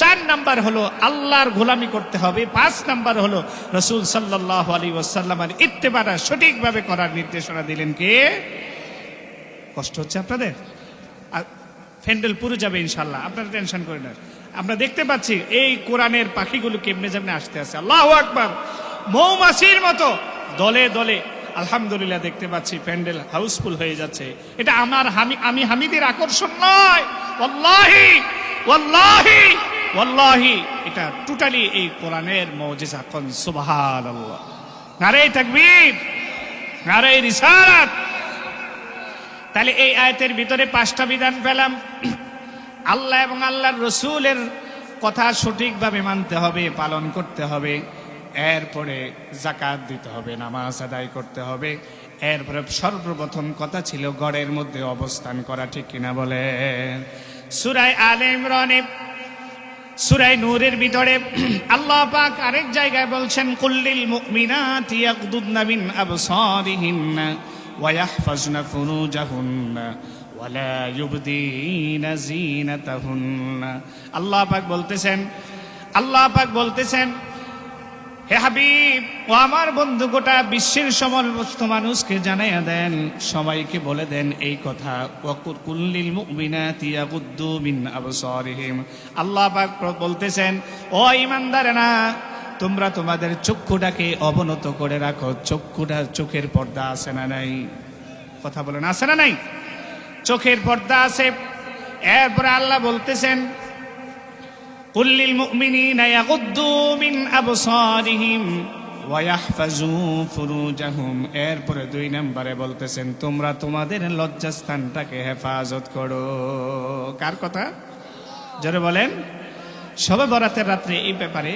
4 নাম্বার হলো আল্লাহর গোলামি করতে হবে। 5 নাম্বার হলো রাসূল সাল্লাল্লাহু আলাইহি ওয়াসাল্লামের ইত্তেবাটা সঠিকভাবে করার নির্দেশনা দিলেন কে? কষ্ট হচ্ছে আপনাদের? ফ্যান্ডেল পুরো যাবে ইনশাআল্লাহ, আপনারা টেনশন করেন না। আমরা দেখতে পাচ্ছি এই কোরআনের পাখিগুলো কেমনে যেমনে আসতে আছে। আল্লাহু আকবার। মৌমাছির মতো দলে দলে আলহামদুলিল্লাহ দেখতে পাচ্ছি প্যান্ডেল হাউসফুল হয়ে যাচ্ছে। এটা আমি হামিদের আকর্ষণ নয়, ওয়াল্লাহি ওয়াল্লাহি ওয়াল্লাহি, এটা টোটালি এই কোরআনের মুজিজা। কোন সুবহানাল্লাহ, নারে তাকবীর, নারে রিসালাত। তাহলে এই আয়াতের ভিতরে 5টা বিধান পেলাম। আল্লাহ এবং আল্লাহর রাসূলের কথা সঠিকভাবে মানতে হবে, পালন করতে হবে। এরপরে যাকাত দিতে হবে, নামাজ আদায় করতে হবে। এরপরে সর্বপ্রথম কথা ছিল গড়ের মধ্যে অবস্থান করা, ঠিক কিনা বলেন? সূরা আলে ইমরানে, সূরা নূরের ভিতরে আল্লাহ পাক আরেক জায়গায় বলছেন কুল্লিল মুমিনাতি ইয়াগদুদনা মিন আবসারিহিন্না ওয়া ইয়াহফাজনা ফুরুজাহুন্না ওয়া লা ইউবদিনা যিনাতাহুন্না। আল্লাহ পাক বলতেছেন, হে হাবিব, ও আমার বন্ধু, গোটা বিশ্বের সমস্ত মানুষকে জানাইয়া দেন, সবাইকে বলে দেন এই কথা, কুল্লিল মুমিনাতি ইয়াগুদ্দু মিন আবসারিহিম। আল্লাহ পাক বলতেছেন, ও ঈমানদারেরা, তোমরা তোমাদের চক্ষুটাকে অবনত করে রাখো। চোখের পর্দা আছে না নাই? কথা বলেন, আছে না নাই? চোখের পর্দা আছে। এরপরে আল্লাহ বলতেছেন কুল লিল মুমিনিনা ইয়াগুদ্দু মিন আবসারিহিম ওয়া ইয়াহফাজু ফুরুজাহুম। এরপরে 2 নম্বরে বলতেছেন তোমরা তোমাদের লজ্জাস্থানটাকে হেফাজত করো। কার কথা? যারা বলেন শবে বরাতের রাত্রে এই ব্যাপারে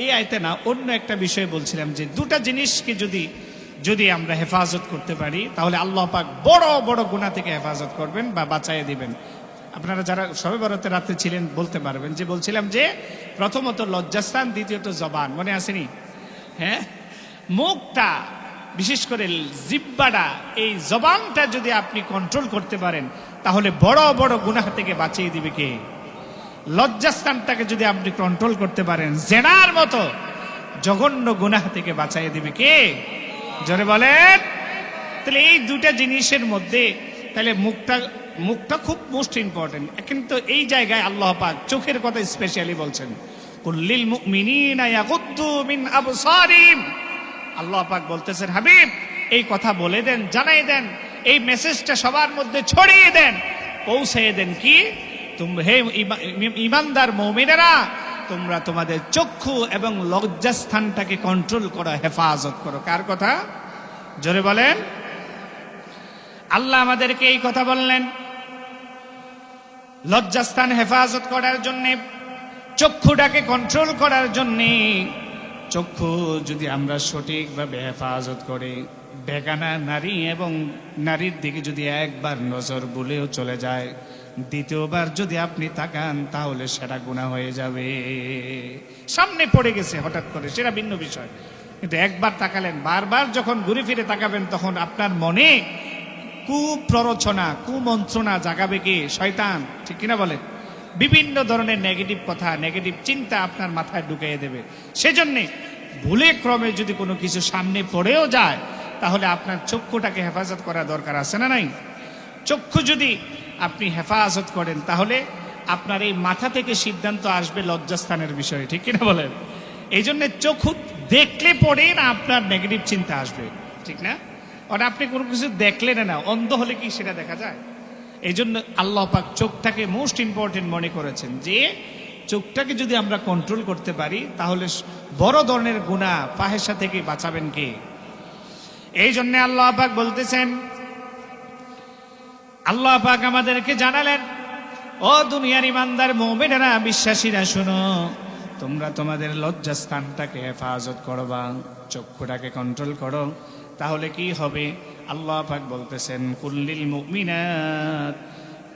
এই আয়াতে না অন্য একটা বিষয় বলছিলাম যে দুটা জিনিসকে যদি আমরা হেফাজত করতে পারি তাহলে আল্লাহ পাক বড় বড় গুনাহ থেকে হেফাজত করবেন বা বাঁচাইয়ে দিবেন। আপনারা যারা শবে বরাতের রাতে ছিলেন বলতে পারবেন যে বলছিলাম যে প্রথমত লজ্জাস্থান, দ্বিতীয়ত জবান, মনে আসেনি? হ্যাঁ, মুখটা বিশেষ করে জিহ্বাটা, এই জবানটা যদি আপনি কন্ট্রোল করতে পারেন তাহলে বড় বড় গুনাহ থেকে বাঁচিয়ে দিবে কে? লজ্জাস্থানটাকে যদি আপনি কন্ট্রোল করতে পারেন জেনার মতো জঘন্য গুনাহ থেকে বাঁচাইয়ে দিবে কে? জোরে বলেন। তাহলে এই দুটা জিনিসের মধ্যে তাহলে মুখটা খুব মোস্ট ইম্পর্টেন্ট। কিন্তু এই জায়গায় আল্লাহ পাক চোখের কথা স্পেশালি বলছেন, কুল লিল মুমিনিনা ইয়াগুদ্দু মিন আবসারিহিম। আল্লাহ পাক বলতেছেন হাবিব এই কথা বলে দেন, জানাই দেন, এই মেসেজটা সবার মধ্যে ছড়িয়ে দেন, পৌঁছে দেন কি হে ঈমানদার মুমিনেরা তোমরা তোমাদের চক্ষু এবং লজ্জাস্থানটাকে কন্ট্রোল করো, হেফাজত করো। কার কথা? জোরে বলেন। আল্লাহ আমাদেরকে এই কথা বললেন লজ্জাস্থান হেফাজত করার জন্য, চক্ষুটাকে কন্ট্রোল করার জন্য। চক্ষু যদি আমরা সঠিকভাবে হেফাজত করি, বেগানা নারী এবং নারীর দিকে যদি একবার নজর বুলেও চলে যায়, দ্বিতীয়বার যদি আপনি তাকান তাহলে সেটা গুনাহ হয়ে যাবে। সামনে পড়ে গেছে হঠাৎ করে সেটা ভিন্ন বিষয়, কিন্তু একবার তাকালেন, বারবার যখন ঘুরে ফিরে তাকাবেন তখন আপনার মনে কুপ্ররোচনা, কুমন্ত্রণা জাগাবে কে? শয়তান, ঠিক কিনা বলেন? বিভিন্ন ধরনের নেগেটিভ কথা, নেগেটিভ চিন্তা আপনার মাথায় ঢুকিয়ে দেবে। সেজন্যে ভুলে ক্রমে যদি কোনো কিছু সামনে পড়েও যায় তাহলে আপনার চক্ষুটাকে হেফাজত করা দরকার আছে না নাই? চক্ষু যদি আপনি হেফাজত করেন তাহলে আপনার এই মাথা থেকে সিদ্ধান্ত আসবে লজ্জাস্থানের বিষয়ে, ঠিক কিনা বলেন? এই জন্য চক্ষু দেখলে পরে না আপনার নেগেটিভ চিন্তা আসবে, ঠিক না? আর আপনি কোনো কিছু দেখলেন না, অন্ধ হলে কি সেটা দেখা যায়? এই জন্য আল্লাহ পাক চোখটাকে মোস্ট ইম্পর্টেন্ট মনে করেছেন যে চোখটাকে যদি আমরা কন্ট্রোল করতে পারি তাহলে বড় ধরনের গুনাহ ফাহেশা থেকে বাঁচাবেন কে? এই জন্য আল্লাহ পাক বলতেছেন, আল্লাহ পাক আমাদেরকে জানালেন ও দুনিয়ার ইমানদার মুমিনেরা, বিশ্বাসীরা শুনো, তোমরা তোমাদের লজ্জাস্থানটাকে হেফাজত করবা, চক্ষুটাকে কন্ট্রোল করো, তাহলে কি হবে? আল্লাহ পাক বলতেছেন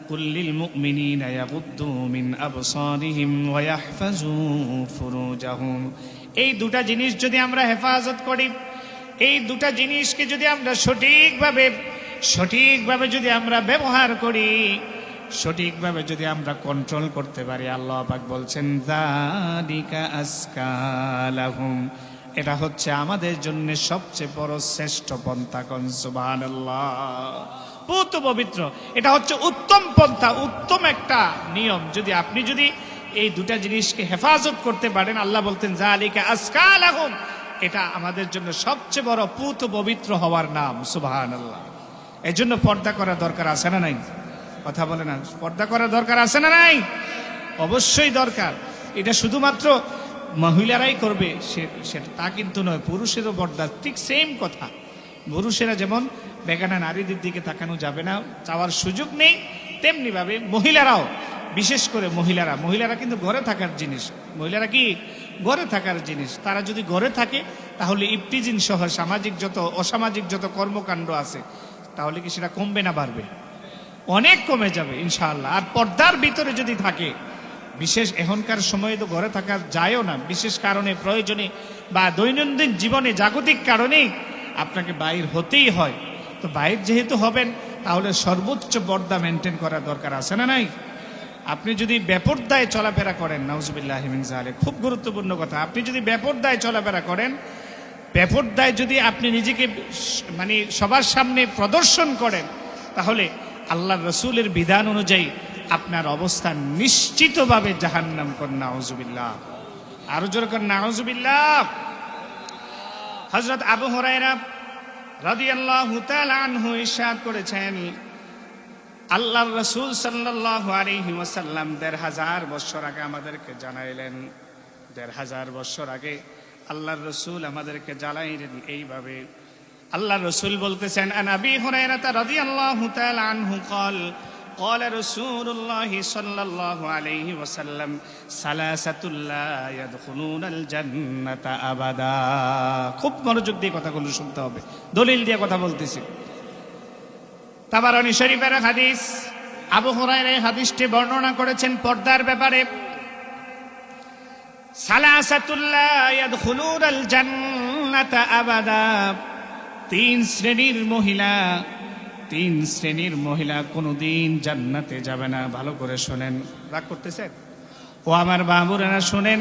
কুল্লিল মুমিনিনা ইয়াগুদ্দু মিন আবসারিহিম ওয়া ইয়াহফাজু ফুরুজাহুম। এই দুটা জিনিস যদি আমরা হেফাজত করি, এই দুটা জিনিসকে যদি আমরা সঠিকভাবে যদি আমরা ব্যবহার করি, সঠিকভাবে যদি আমরা কন্ট্রোল করতে পারি, আল্লাহ পাক বলছেন যালিকা আজকা লাহুম, এটা হচ্ছে আমাদের জন্য সবচেয়ে বড় শ্রেষ্ঠ পন্থা। কোন সুবহানাল্লাহ, পুত পবিত্র, এটা হচ্ছে উত্তম পন্থা, উত্তম একটা নিয়ম। আপনি যদি এই দুটা জিনিসকে হেফাজত করতে পারেন, আল্লাহ বলতেন যালিকা আজকা লাহুম, এটা আমাদের জন্য সবচেয়ে বড় পুত পবিত্র হওয়ার নাম। সুবহানাল্লাহ। এই জন্য পর্দা করা দরকার আছে না নাই? কথা বলে না, পর্দা করা দরকার আছে না নাই? অবশ্যই দরকার। এটা শুধুমাত্র মহিলারাই করবে সেটা তা কিন্তু নয়, পুরুষেরও পর্দা ঠিক সেম কথা। পুরুষেরা যেমন বেগানা নারীদের দিকে তাকানো যাবে না, চাওয়ার সুযোগ নেই, তেমনি ভাবে মহিলারাও, বিশেষ করে মহিলারা কিন্তু ঘরে থাকার জিনিস। মহিলারা কি ঘরে থাকার জিনিস? তারা যদি ঘরে থাকে তাহলে ইফতিজিন সহ অসামাজিক যত কর্মকাণ্ড আছে তাহলে কি সেটা কমবে না বাড়বে? অনেক কমে যাবে ইনশাআল্লাহ। আর পর্দার ভিতরে যদি থাকে, বিশেষ এখনকার সময়ে তো ঘরে থাকা যায়ও না, বিশেষ কারণে, প্রয়োজনে বা দৈনন্দিন জীবনে জাগতিক কারণে আপনাকে বাইর হতেই হয়। তো বাইর যেহেতু হবেন তাহলে সর্বোচ্চ পর্দা মেনটেন করা দরকার আছে না নাই? আপনি যদি বেপরদায় চলাফেরা করেন, নাউজুবিল্লাহি মিন যালিক, খুব গুরুত্বপূর্ণ কথা, আপনি যদি বেপরদায় চলাফেরা করেন, বেপরদায় যদি আপনি নিজেকে সবার সামনে প্রদর্শন করেন, তাহলে আল্লাহ রসুলের বিধান অনুযায়ী আপনার অবস্থান নিশ্চিতভাবে জাহান্নাম। কর নাউজুবিল্লাহ, আরো জোরে কর নাউজুবিল্লাহ। হযরত আবু হুরায়রা রাদিয়াল্লাহু তাআলা আনহু ইরশাদ করেছেন, আল্লাহর রাসূল সাল্লাল্লাহু আলাইহি ওয়াসাল্লাম ১৫০০ বছর আগে আমাদেরকে জানাইলেন। ১৫০০ বছর আগে আল্লাহর রাসূল আমাদেরকে জানাইলেন এইভাবে। আল্লাহর রাসূল বলতেছেন, আন আবি হুরায়রা রাদিয়াল্লাহু তাআলা আনহু قال قال رسول الله صلى الله عليه وسلم ثلاثة لا يدخلون الجنة أبدا। খুব মনোযোগ দিয়ে কথাগুলো শুনতে হবে, দলিল দিয়ে কথা বলতেছি। তাবারানী শরীফের হাদিস, আবু হুরায়রা এই হাদিসটি বর্ণনা করেছেন পর্দার ব্যাপারে। সালাসাতুল লা ইয়াদখুলুনাল জান্নাতা আবাদা, তিন শ্রেণীর মহিলা কোনোদিন জান্নাতে যাবে না। ভালো করে শোনেন, রাগ করতেছেন? ও আমার বাবুরেরা শোনেন,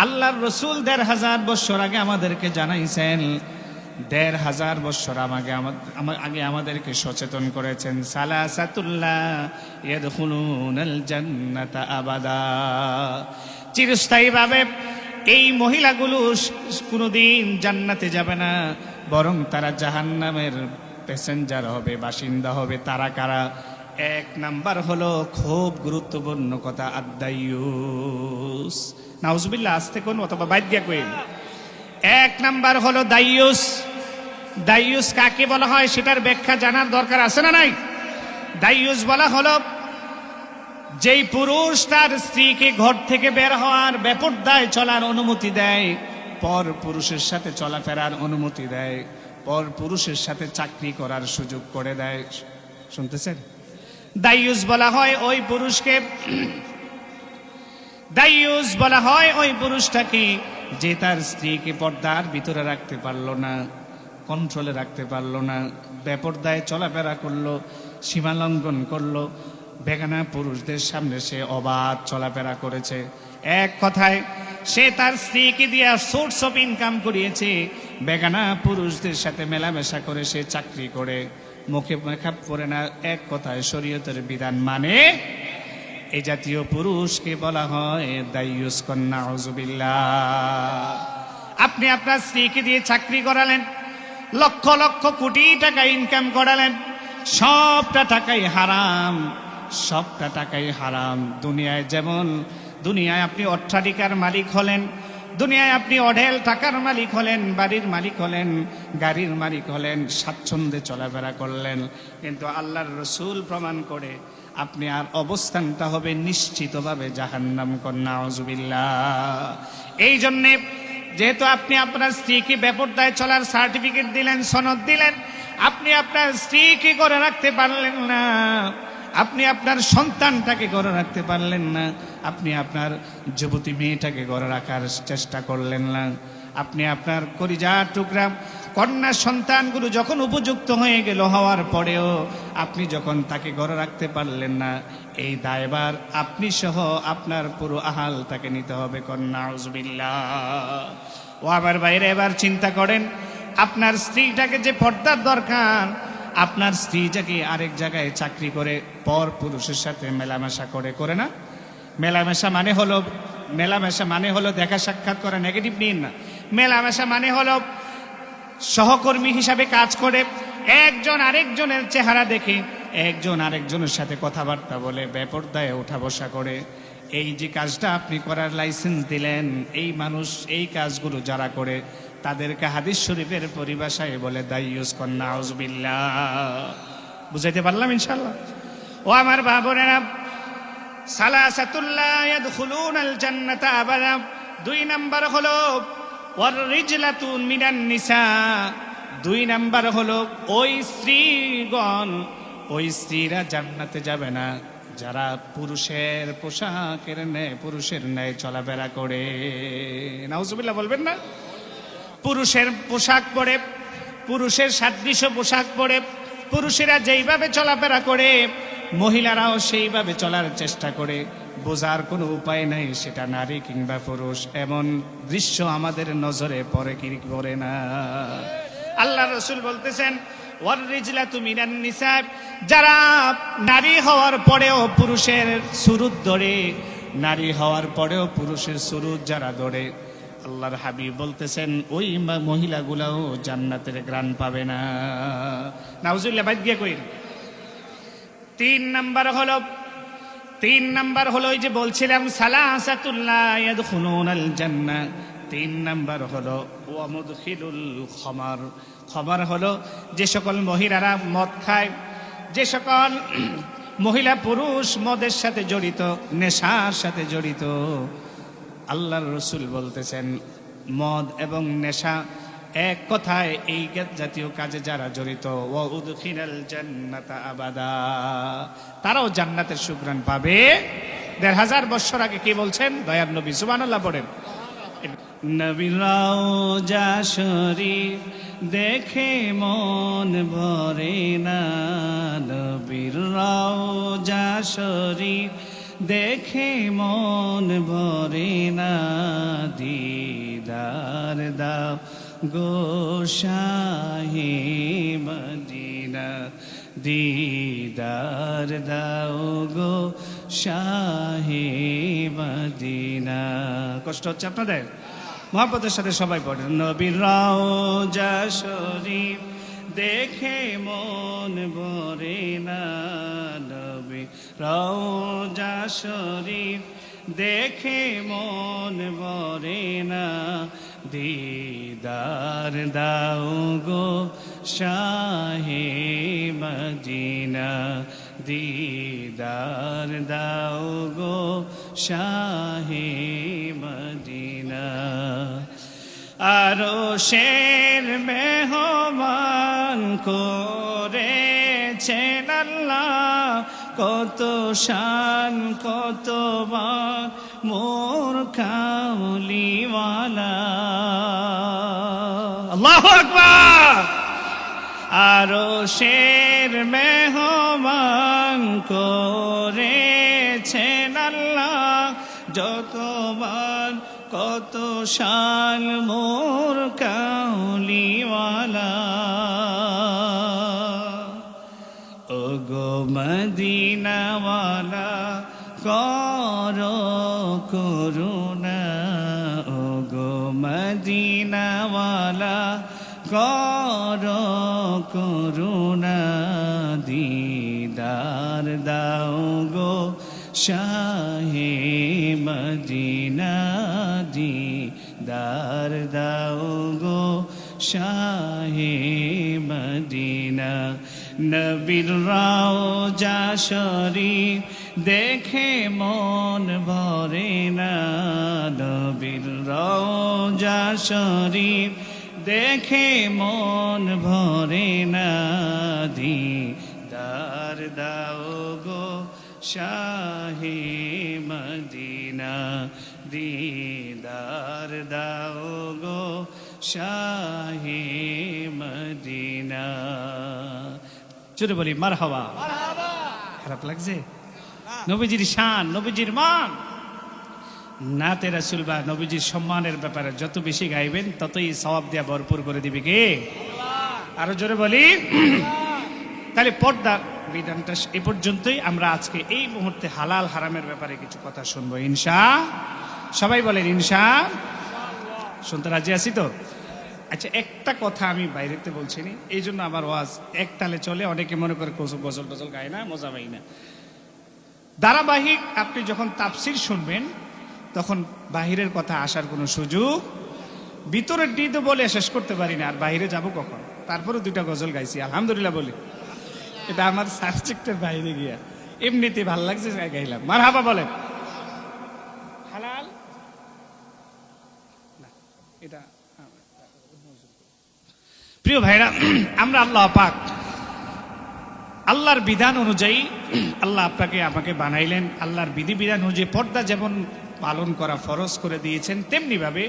আল্লাহর রাসূল ১৫০০ বছর আগে আমাদেরকে জানাইছেন, ১৫০০ বছর আগে আমাদেরকে সচেতন করেছেন। সালাসাতুল লা ইয়াদখুলুনাল জান্নাতা আবাদা, চিরস্থায়ীভাবে এই মহিলাগুলো কোনোদিন জান্নাতে যাবে না, বরং তারা জাহান্নামের প্যাসেঞ্জার হবে, বাসিন্দা হবে। তারা কারা? এক নাম্বার হলো, খুব গুরুত্বপূর্ণ কথা, আদ-দাইয়ুস। নাউজুবিল্লাহ, আস্তে কোন অথবা বাইদ দিয়া কইন। এক নাম্বার হলো দাইয়ুস। দাইয়ুস কাকে বলা হয় সেটার ব্যাখ্যা জানার দরকার আছে না নাই? দাইয়ুস বলা হলো যেই পুরুষ তার স্ত্রীকে ঘর থেকে বের হওয়ার, বেপরদায় চলার অনুমতি দেয়, পর পুরুষের সাথে চলাফেরার অনুমতি দেয়, পর পুরুষের সাথে চাকরি করার সুযোগ করে দেয়। শুনতেছেন? দাইয়ুস বলা হয় ওই পুরুষকে, দাইয়ুস বলা হয় ওই পুরুষটাকে যে তার স্ত্রীকে পর্দার ভিতরে রাখতে পারলো না, কন্ট্রোলে রাখতে পারলো না, বেপরদায় চলাফেরা করলো, সীমা লঙ্ঘন করলো, বেগানা পুরুষদের সামনে সে অবাধ চলাফেরা করেছে। এক কথায় সে তার স্ত্রীকে দিয়ে সোর্স অফ ইনকাম করিয়েছে, বেগানা পুরুষদের সাথে মেলামেশা করে সে চাকরি করে, মুখে মেকআপ করে না। এক কথায় শরীয়তের বিধান মানে এই জাতীয় পুরুষকে বলা হয় দাইয়ুস। কন্যা নাউজুবিল্লাহ। আপনি আপনার স্ত্রীকে দিয়ে চাকরি করালেন, লক্ষ লক্ষ কোটি টাকা ইনকাম করালেন, সবটা টাকাই হারাম, সবটা টাকাই হারাম। দুনিয়ায় যেমন, দুনিয়ায় আপনি অট্টালিকার মালিক হলেন, দুনিয়ায় আপনি অঢেল টাকার মালিক হলেন, বাড়ির মালিক হলেন, গাড়ির মালিক হলেন, স্বাচ্ছন্দ্যে চলাফেরা করলেন, কিন্তু আল্লাহর রাসূল প্রমাণ করে আপনি আর অবস্থানটা হবে নিশ্চিতভাবে জাহান্নাম। কন্যা নাউজুবিল্লাহ। এই জন্যে যেহেতু আপনি আপনার স্ত্রীকে বেপরদায় চলার সার্টিফিকেট দিলেন, সনদ দিলেন, আপনি আপনার স্ত্রীকে করে রাখতে পারলেন না, আপনি আপনার সন্তানটাকে গড়ে রাখতে পারলেন না, আপনি আপনার যুবতী মেয়েটাকে গড়ে রাখার চেষ্টা করলেন না, আপনি আপনার কলিজার টুকরা কন্যা সন্তানগুলো যখন উপযুক্ত হয়ে গেল, হওয়ার পরেও আপনি যখন তাকে গড়ে রাখতে পারলেন না, এই দায়ভার আপনি সহ আপনার পুরো আহাল তাকে নিতে হবে। কন্যা নাউজুবিল্লাহ। ও আবার বাইরে এবার চিন্তা করেন, আপনার স্ত্রীটাকে যে পর্দার দরকার, আপনার স্ত্রী যাকে আরেক জায়গায় চাকরি করে পর পুরুষের সাথে মেলামেশা করে না। মেলামেশা মানে হলো দেখা সাক্ষাৎ করা, নেগেটিভ নিন না। মেলামেশা মানে হলো সহকর্মী হিসাবে কাজ করে, একজন আরেকজনের চেহারা দেখে, একজন আরেকজনের সাথে কথাবার্তা বলে, বেপরদায় ওঠা বসা করে। এই যে কাজটা আপনি করার লাইসেন্স দিলেন, এই মানুষ এই কাজগুলো যারা করে তাদেরকে হাদিস শরীফের পরিভাষায় বলে দাইয়ুস। কন্যা নাউজুবিল্লাহ। বুঝাইতে পারলাম ইনশাআল্লাহ? ও আমার বাবুরেরা, সালাসাতুল লা ইয়াদখুলুনাল জান্নাতা আবাদা, ২ নাম্বার হলো ওয়ার রিজলাতু মিনান নিসা। ২ নাম্বার হলো ওই স্ত্রীগণ, ওই স্ত্রীরা জান্নাতে যাবে না যারা পুরুষের পোশাকের ন্যায়, পুরুষের ন্যায় চলাফেরা করে। নাউজুবিল্লাহ বলবেন না? পুরুষের পোশাক পরে, পুরুষের সাদৃশ্য পোশাক পরে পুরুষেরা যেইভাবে চলাফেরা করে, মহিলারাও সেইভাবে চলার চেষ্টা করে। বোঝার কোনো উপায় নাই সেটা নারী কিংবা পুরুষ, এমন দৃশ্য আমাদের নজরে পড়ে কি পড়ে না? আল্লাহ রাসূল বলতেছেন, ওয়ার রিজলাতু মিনান নিসা, যারা নারী হওয়ার পরেও পুরুষের সুরুত ধরে, নারী হওয়ার পরেও পুরুষের সুরুত যারা ধরে, আল্লাহর হাবিব বলতেছেন ওই মহিলাগুলাও জান্নাতের গ্রাণ পাবে না। নাউজুবিল্লাহ। বাদ গিয়ে কইন তিন নাম্বার হলো ওই যে বলছিলাম সালাসাতুল্লাহ ইয়াদখুলুনাল জান্নাহ। 3 নাম্বার হলো ওয়া মুদখিলুল খামার। খামার হলো যে সকল মহিলারা মদ খায়, যে সকল মহিলা পুরুষ মদের সাথে জড়িত, নেশার সাথে জড়িত, আল্লাহর রাসূল বলতেছেন মদ এবং নেশা এক কথায় এই জাতীয় কাজে যারা জড়িত, ওয়া উদখিলাল জান্নাতা আবাদা, তারাও জান্নাতের সুঘ্রাণ পাবে। ১৫০০ বছর আগে কি বলছেন দয়ার নবী? সুবহানাল্লাহ পড়েন। নবীর রওজা শরীফ দেখে মন ভরে না, নবীর রওজা শরীফ দেখে মন ভরে না, দিদার দাও গো শাহে মদিনা, দিদার দাও গো শাহে মদিনা। কষ্ট হচ্ছে আপনাদের? মহব্বতের সাথে সবাই পড়েন। নবীর রওজা শরীফ দেখে মন ভরে না, নবীর রওজা শরীফ দেখে মন ভরে না, দিদার দাও গো শাহে মদিনা, দিদার দাও গো শাহে মদিনা। আরশের মেহমান করেছেন আল্লাহ, কত শান কত মান মোর কামলিওয়ালা। আল্লাহু আকবার। আরশের মেহমান করেছেন আল্লাহ, যত মান কত শান মোর কামলিওয়ালা। ও গো মদিনাওয়ালা করো করুণা, ও গো মদিনাওয়ালা করো করুণা, দিদার দাও গো শাহে মদিনা, দিদার দাও গো শাহে মদিনা। নবীর রওজা শরীফ দেখে মন ভরে না, নবীর রওজা শরীফ দেখে মন ভরে না, দিদার দাও গো শাহে মদিনা, দিদার দাও গো শাহে মদিনা। চলে বলি মারহাবা। খারাপ লাগছে? নবীজির শান, নবীজির মান, নাতে রাসূল বা নবীজির সম্মানের ব্যাপারে যত বেশি গাইবেন ততই সওয়াব দিয়া ভরপুর করে দিবে কে? আরো জোরে বলি। তাহলে পর্দার বিধানটা এ পর্যন্তই। আমরা আজকে এই মুহূর্তে হালাল হারামের ব্যাপারে কিছু কথা শুনবো সবাই বলেন শুনতে রাজি আছি তো? আচ্ছা, একটা কথা আমি বাইরেতে বলছি না, এই জন্য আমার ওয়াজ এক তালে চলে। অনেকে মনে করে গজল টজল গায় না, মজা পাই না। ধারাবাহিক আপনি যখন তাফসির শুনবেন তখন বাহিরের কথা আসার কোনো সুযোগ, ভিতরের ডি তো বলে শেষ করতে পারি না, আর বাইরে যাব কখন? তারপরে 2টা গজল গাইছি, আলহামদুলিল্লাহ বলি। এটা আমার সাবজেক্টের বাইরে গিয়া এমনিতে ভাল লাগছে গাইলাম। মারহাবা বলেন। হালাল না, এটা প্রিয় ভাইরা, আমরা আল্লাহ পাক আল্লাহর বিধান অনুযায়ী আল্লাহ আপনাকে আমাকে বানাইলেন। আল্লাহর বিধিবিধান অনুযায়ী পর্দা যেমন পালন করা ফরজ করে দিয়েছেন, তেমনি ভাবে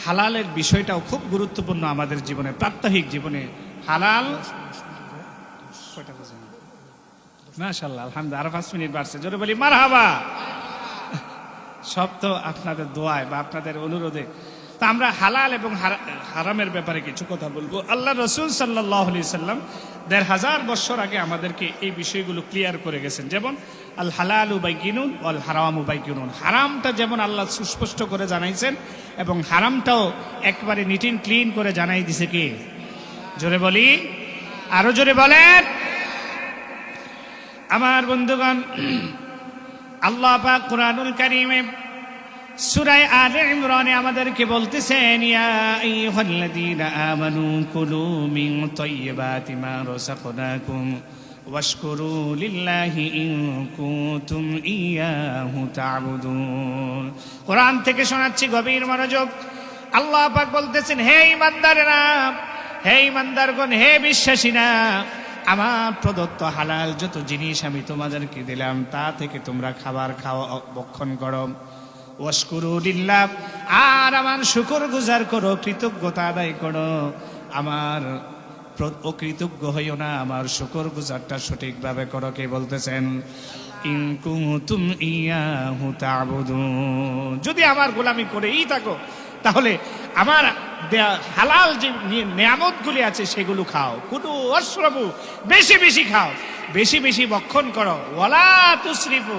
হালালের বিষয়টাও খুব গুরুত্বপূর্ণ আমাদের জীবনে, প্রাত্যহিক জীবনে। হালাল মাশাআল্লাহ, আলহামদুলিল্লাহ, আরো 5 মিনিট বাড়ছে। জোরে বলি মারহাবা। সব তো আপনাদের দোয়ায় বা আপনাদের অনুরোধে। তা আমরা হালাল এবং হারামের ব্যাপারে কিছু কথা বলবো। আল্লাহ রাসূল সাল্লাল্লাহু আলাইহি সাল্লাম ১৫০০ বছর আগে আমাদেরকে এই বিষয়গুলো ক্লিয়ার করে গেছেন। যেমন আল হালালু বাইয়িনুন ওয়াল হারামু বাইয়িনুন, হারামটা যেমন আল্লাহ সুস্পষ্ট করে জানাইছেন এবং হারামটাও একবারে নিট এন্ড ক্লিন করে জানাই দিছে কে? জোরে বলি, আরো জোরে বলেন। আমার বন্ধুগণ, আল্লাহ পাক কুরআনুল কারীমে সূরা আলে ইমরানে আমাদেরকে বলতেছেন, ইয়া আইয়ুহাল্লাযীনা আমানু কুলু মিন তাইয়্যিবাতি মা রাযাকনাকুম ওয়াশকুরু লিল্লাহি ইন কুনতুম ইয়াহু তা'বুদুন। কোরআন থেকে শোনাচ্ছি, গভীর মনোযোগ। আল্লাহ পাক বলতেছেন, হে ঈমানদারেরা, হে ঈমানদারগণ, হে বিশ্বাসীরা, আমার প্রদত্ত হালাল যত জিনিস আমি তোমাদেরকে দিলাম তা থেকে তোমরা খাবার খাও, ভক্ষণ করো। ওয়াশকুরু লিল্লাহ, আর আমার শুকর গুজার করো, কৃতজ্ঞতা আদায় করো। আমার অকৃতজ্ঞ হইও না, আমার শুকর গুজারটা সঠিকভাবে করো। কে বলতেছেন? ইন কুনতুম ইয়াহু তা'বুদুন, যদি আমার গোলামি করেই থাকো তাহলে আমার হালাল যে নিয়ামতগুলি আছে সেগুলো খাও। কুলু ওয়াশরাবু, বেশি বেশি খাও, বেশি বেশি ভক্ষণ করো। ওয়ালা তুসরিফু,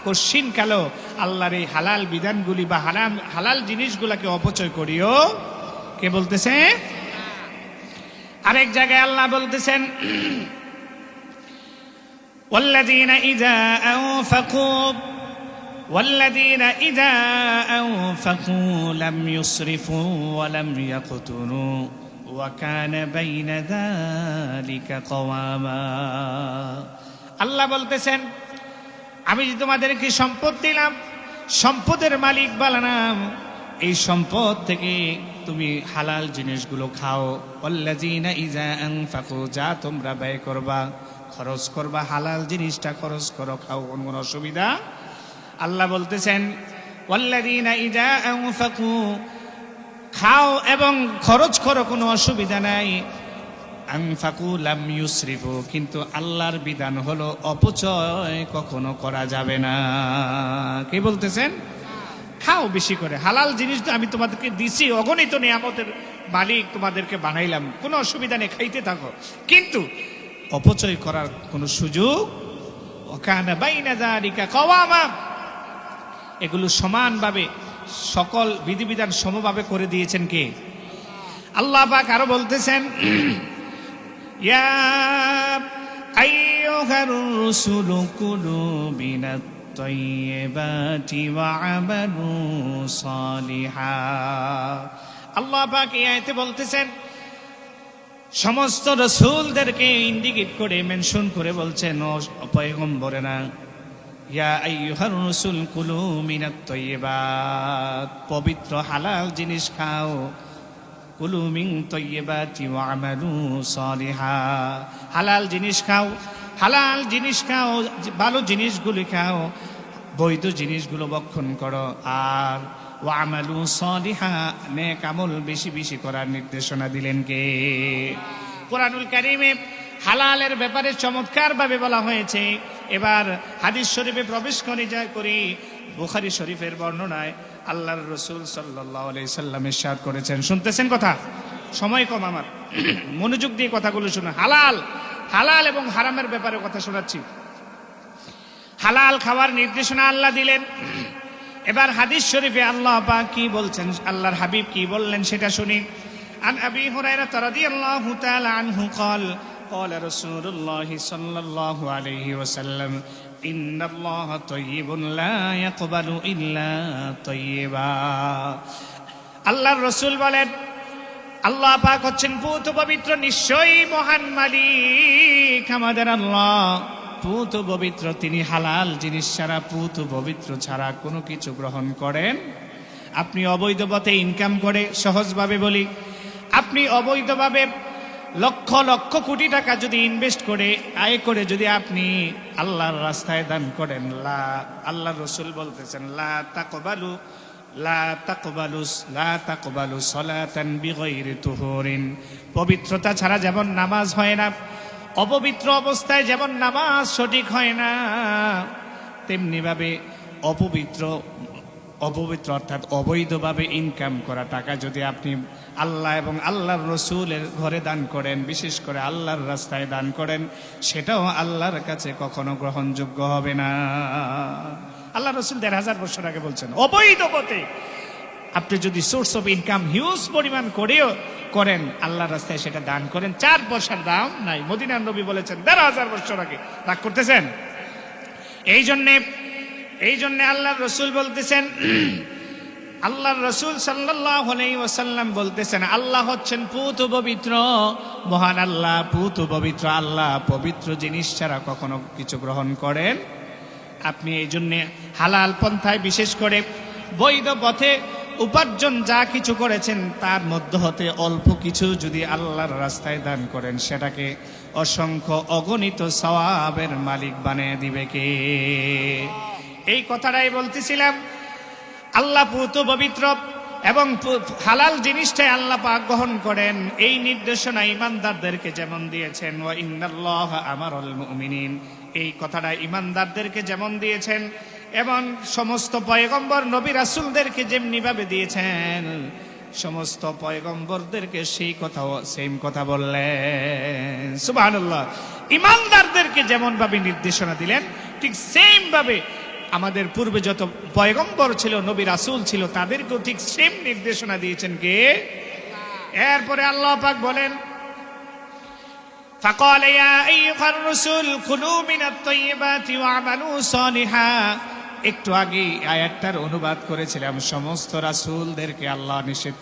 কশিন কালো আল্লাহর এই হালাল বিধানগুলি বা হালাল জিনিসগুলোকে অপচয় করিও। কে বলতেছে? আরেক জায়গায় আল্লাহ বলতেছেন, ওয়াল্লাযীনা ইযা আনফাকু লাম ইউসরিফু ওয়া লাম ইয়াকতুরু ওয়া কানা বাইনা যালিকা কওয়ামা। আল্লাহ বলতেছেন, আমি যে তোমাদেরকে সম্পদ দিলাম, সম্পদের মালিক বানালাম, এই সম্পদ থেকে তুমি হালাল জিনিসগুলো খাও। ওয়াল্লাযীনা ইযা আনফাকু, যা তোমরা ব্যয় করবা, খরচ করবা, হালাল জিনিসটা খরচ করো, খাও, কোনো অসুবিধা। আল্লাহ বলতেছেন, ওয়াল্লাযীনা ইযা আনফাকু, খাও এবং খরচ করো, কোনো অসুবিধা নাই। আনফাকু লাম ইউসরিফু, কিন্তু আল্লাহর বিধান হলো অপচয় কখনো করা যাবে না। কে বলতেছেন? খাও বেশি করে, হালাল জিনিস তো আমি তোমাদেরকে দিছি, অগণিত নিয়ামতের মালিক তোমাদেরকে বানাইলাম, কোনো অসুবিধা নেই, খাইতে থাকো, কিন্তু অপচয় করার কোনো সুযোগ। ওয়াকানা বাইনা যালিকা কওয়ামা, এগুলো সমানভাবে সকল বিধিবিধান সমভাবে করে দিয়েছেন কে? আল্লাহ পাক আরো বলতেছেন, ইয়া আইয়ুহার রাসূলু কুলু মিনাত তাইয়্যিবাতি ওয়া আমালু সালিহা। আল্লাহ পাক এই আয়াতে বলতেছেন, সমস্ত রাসূলদেরকে ইন্ডিকেট করে, মেনশন করে বলছেন, ও পয়গম্বরেরা, ইয়া আইয়ুহার রাসূল কুলু মিনাত তাইয়্যিবাত, পবিত্র হালাল জিনিস খাও। কুলু মিন তাইয়্যিবাতি ওয়া আমালু সালিহা, হালাল জিনিস খাও, হালাল জিনিস খাও, ভালো জিনিসগুলি খাও, বৈধ জিনিসগুলো ভক্ষণ করো। আর ওয়া আমালু সালিহা, নেক আমল বেশি বেশি করার নির্দেশনা দিলেন কে? কুরআনুল কারীমে হালালের ব্যাপারে চমৎকার ভাবে বলা হয়েছে। এবার হাদিস শরীফে প্রবেশ করি। বুখারী শরীফের বর্ণনায় আল্লাহর রাসূল সাল্লাল্লাহু আলাইহি সাল্লাম ইরশাদ করেছেন, শুনতেছেন কথা? সময় কম আমার, মনোযোগ দিয়ে কথাগুলো শুনুন। হালাল এবং হারামের ব্যাপারে কথা শোনাচ্ছি। হালাল খাওয়ার নির্দেশনা আল্লাহ দিলেন। এবার হাদিস শরীফে আল্লাহ পাক কি বলছেন, আল্লাহর হাবিব কি বললেন সেটা শুনি। আন আবি হুরায়রা রাদিয়াল্লাহু তাআলা আনহু قال قال رسول الله صلى الله عليه وسلم إن الله طيب لا يقبل إلا طيبا। আল্লাহর রাসূল বলেন, আল্লাহ পাক হচ্ছেন পুত পবিত্র, নিশ্চয়ই মহান মালিক আমাদের আল্লাহ পুত পবিত্র। তিনি হালাল জিনিস ছাড়া, পুত পবিত্র ছাড়া কোনো কিছু গ্রহণ করেন। আপনি অবৈধ পথে ইনকাম করে, সহজভাবে বলি, আপনি অবৈধভাবে লক্ষ লক্ষ কোটি টাকা যদি ইনভেস্ট করে, আয় করে যদি আপনি আল্লাহর রাস্তায় দান করেন, আল্লাহর রাসূল বলতেছেন, লা তাকবালু সালাতান বিগাইরি তুহুরিন, পবিত্রতা ছাড়া যেমন নামাজ হয় না, অপবিত্র অবস্থায় যেমন নামাজ সঠিক হয় না, তেমনি ভাবে অপবিত্র অর্থাৎ অবৈধভাবে ইনকাম করা টাকা যদি আপনি আল্লাহ এবং আল্লাহর রাসূলের ঘরে দান করেন, বিশেষ করে আল্লাহর রাস্তায় দান করেন, সেটাও আল্লাহর কাছে কখনো গ্রহণযোগ্য হবে না। আল্লাহ রাসূল ১৫০০ বছর আগে বলছেন, অবৈধ পথে আপনি যদি সোর্স অফ ইনকাম হিউজ পরিমাণ করেন, আল্লাহর রাস্তায় সেটা দান করেন, ৪ পয়সার দাম নাই। মদিনার নবী বলেছেন ১৫০০ বছর আগে। রাগ করতেছেন? এই জন্যে আল্লাহর রসুল বলতেছেন, আল্লাহর রসুল সাল্লাল্লাহু আলাইহি ওয়াসাল্লাম বলতেছেন, আল্লাহ হচ্ছেন পুত পবিত্র, মহান আল্লাহ পুত পবিত্র। আল্লাহ পবিত্র জিনিস ছাড়া কখনো কিছু গ্রহণ করেন আপনি। এই জন্যে হালাল পন্থায়, বিশেষ করে বৈধ পথে উপার্জন যা কিছু করেছেন তার মধ্য হতে অল্প কিছু যদি আল্লাহর রাস্তায় দান করেন, সেটাকে অসংখ্য অগণিত সওয়াবের মালিক বানিয়ে দিবে কে? এই কথাটাই বলতেছিলাম। আল্লাহ পুত পবিত্র এবং হালাল জিনিসটাই আল্লাহ পাক গ্রহণ করেন, এই নির্দেশনা ইমানদারদেরকে যেমন দিয়েছেন, ওয়া ইন্নাল্লাহা আমারাল মুমিনিন, এই কথাটা ইমানদারদেরকে যেমন দিয়েছেন এবং সমস্ত পয়গম্বর নবী রাসূলদেরকে যেমনি ভাবে দিয়েছেন, সমস্ত পয়গম্বরদেরকে সেই কথাও সেম কথা বললেন। সুবহানাল্লাহ। ইমানদারদেরকে যেমন ভাবে নির্দেশনা দিলেন, ঠিক সেম ভাবে আমাদের পূর্বে যত পয়গম্বর ছিল, নবী রাসূল ছিল, তাদেরকেও ঠিক সেম নির্দেশনা দিয়েছেন কে? এরপরে আল্লাহ পাক বলেন, فقال يا أيها الرسل كلوا من الطيبات واعملوا صالحا। একটু আগে আয়াতটার অনুবাদ করেছিলাম, সমস্ত রাসূলদেরকে আল্লাহ নিষেধ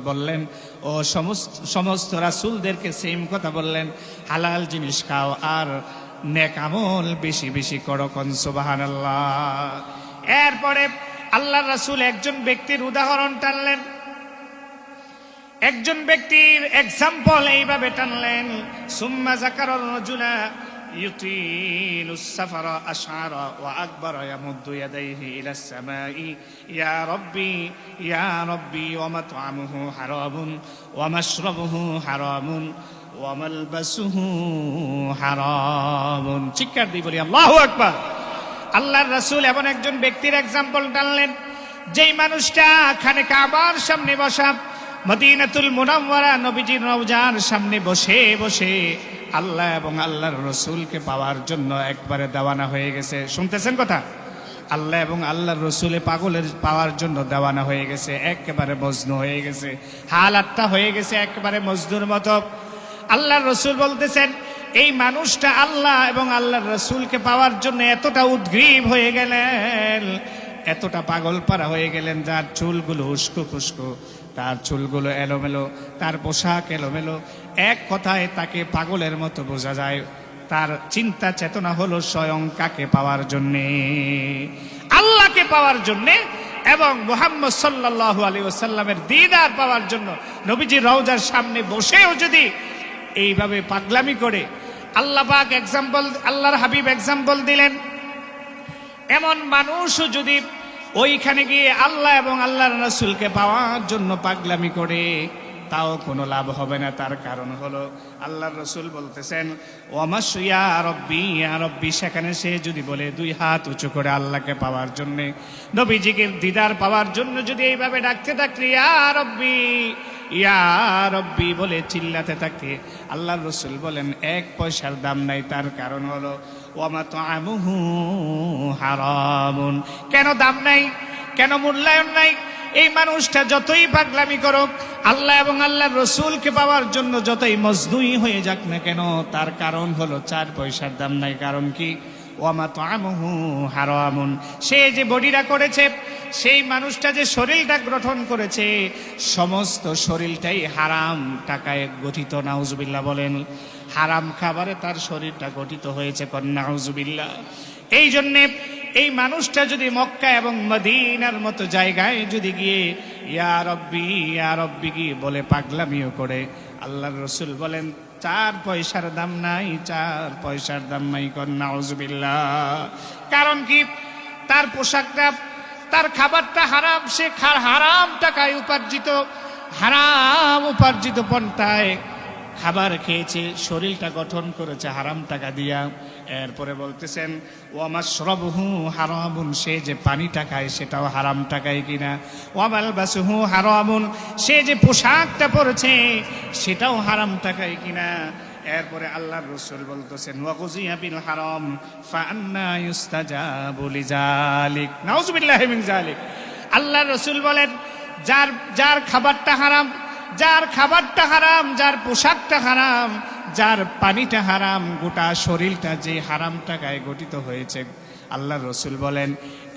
বললেন, ও সমস্ত রাসূলদেরকে সেম কথা বললেন, হালাল জিনিস খাও আর নেক আমল বেশি বেশি করো। কোন সুবহানাল্লাহ। এরপরে আল্লাহর রাসূল একজন ব্যক্তির উদাহরণ টানলেন, একজন ব্যক্তির এক্সাম্পল এইভাবে টানলেন, সুম্মা যাকারার রাজুলা ইউতিলুস সাফারা আশআরা ওয়া আকবারা ইয়ামুদ্দু ইয়াদাইহি ইলাস সামাই ইয়া রাব্বি ওয়া মাত'আমুহু হারামুন ওয়া মাশরাবুহু হারামুন ওয়া মালবাসুহু হারামুন। চিৎকার দিয়ে বলি আল্লাহু আকবার। আল্লাহর রাসূল এমন একজন ব্যক্তির এক্সাম্পল টানলেন, যেই মানুষটা খানে কাবার সামনে বসা, মদিনাতুল মুনাওয়ারা নবীজির রওজার সামনে বসে বসে আল্লাহ এবং আল্লাহর রসুলকে পাওয়ার জন্য একবারে দেওয়ানা হয়ে গেছে। শুনতেছেন কথা? আল্লাহ এবং আল্লাহর রসুলে পাগলের পাওয়ার জন্য দেওয়ানা হয়ে গেছে, একেবারে মজনু হয়ে গেছে, হালাতটা হয়ে গেছে একেবারে মজনুর মতো। আল্লাহর রসুল বলতেছেন, এই মানুষটা আল্লাহ এবং আল্লাহর রসুলকে পাওয়ার জন্য এতটা উদ্গ্রীব হয়ে গেলেন, এতটা পাগল পারা হয়ে গেলেন, যার চুলগুলো উস্কো খুস্কো, তার চুলগুলো এলোমেলো, তার পোশাক এলোমেলো, এক কথায় তাকে পাগলের মতো বোঝা যায়। তার চিন্তা চেতনা হলো স্বয়ং কাকে পাওয়ার জন্যে? আল্লাহকে পাওয়ার জন্যে এবং মুহাম্মদ সাল্লাল্লাহু আলাইহি ওয়াসাল্লামের দিদার পাওয়ার জন্য। নবীজির রওজার সামনে বসেও যদি এইভাবে পাগলামি করে, আল্লাহ পাক এক্সাম্পল, আল্লাহর হাবিব এক্সাম্পল দিলেন, এমন মানুষও যদি ওইখানে গিয়ে আল্লাহ এবং আল্লাহর রাসূলকে পাওয়ার জন্য পাগলামি করে, তাও কোনো লাভ হবে না। তার কারণ হলো আল্লাহর রাসূল বলতেছেন, ইয়া রব্বি, সেখানে সে যদি বলে দুই হাত উঁচু করে আল্লাহকে পাওয়ার জন্য, নবীজিকে দিদার পাওয়ার জন্য যদি এইভাবে ডাকতে থাকলে ইয়া রব্বি বলে চিল্লাতে থাকে, আল্লাহর রাসূল বলেন এক পয়সার দাম নাই। তার কারণ হলো ওয়া মাত'আমুহু হারামুন। কেন দাম নাই? কেন মূল্যায়ন নাই? এই মানুষটা যতই পাগলামি করুক, আল্লাহ এবং আল্লাহর রসুলকে পাওয়ার জন্য যতই মজনুই হয়ে যাক না কেন, তার কারণ হলো 4 পয়সার দাম নাই। কারণ কি? ওয়া মাত'আমুহু হারামুন। সে যে বডিটা করেছে, সেই মানুষটা যে শরীরটা গঠন করেছে, সমস্ত শরীরটাই হারাম টাকায় গঠিত। নাউজুবিল্লাহ বলেন। হারাম খাবারে তার শরীরটা গঠিত হয়েছে। নাউজুবিল্লাহ। এই জন্যে এই মানুষটা যদি মক্কা এবং মদিনার মতো জায়গায় যদি গিয়ে ইয়া রব্বি কি বলে পাগলামিও করে, আল্লাহর রাসূল বলেন 4 পয়সার দাম নাই, 4 পয়সার দাম নাই। নাউজুবিল্লাহ। কারণ কি? তার পোশাকটা, তার খাবারটা হারাম, সে হারাম টাকায় হারাম উপার্জিত পন্থায় খাবার খেয়েছে, শরীরটা গঠন করেছে হারাম টাকা দিয়া। এরপরে বলতেছেন ওয়া মাশরাবুহু হারামুন, সে যে পানিটা খায় সেটাও হারাম টাকায় কিনা। ওয়া মালবাসুহু হারামুন, সে যে পোশাকটা পরেছে সেটাও হারাম টাকায় কিনা। এরপরে আল্লাহর রাসূল বলতেছেন ওয়া গুযিয়া বিল হারাম ফাআন্না ইউস্তাজাবু লিযালিক। নাউযুবিল্লাহি মিন যালিক। আল্লাহর রাসূল বলেন, যার খাবারটা হারাম, যার খাবারটা হারাম, যার পোশাকটা হারাম, যার পানিটা হারাম, গোটা শরীরটা যে হারাম টাকায় গঠিত হয়েছে, আল্লাহ রসুল বলেন,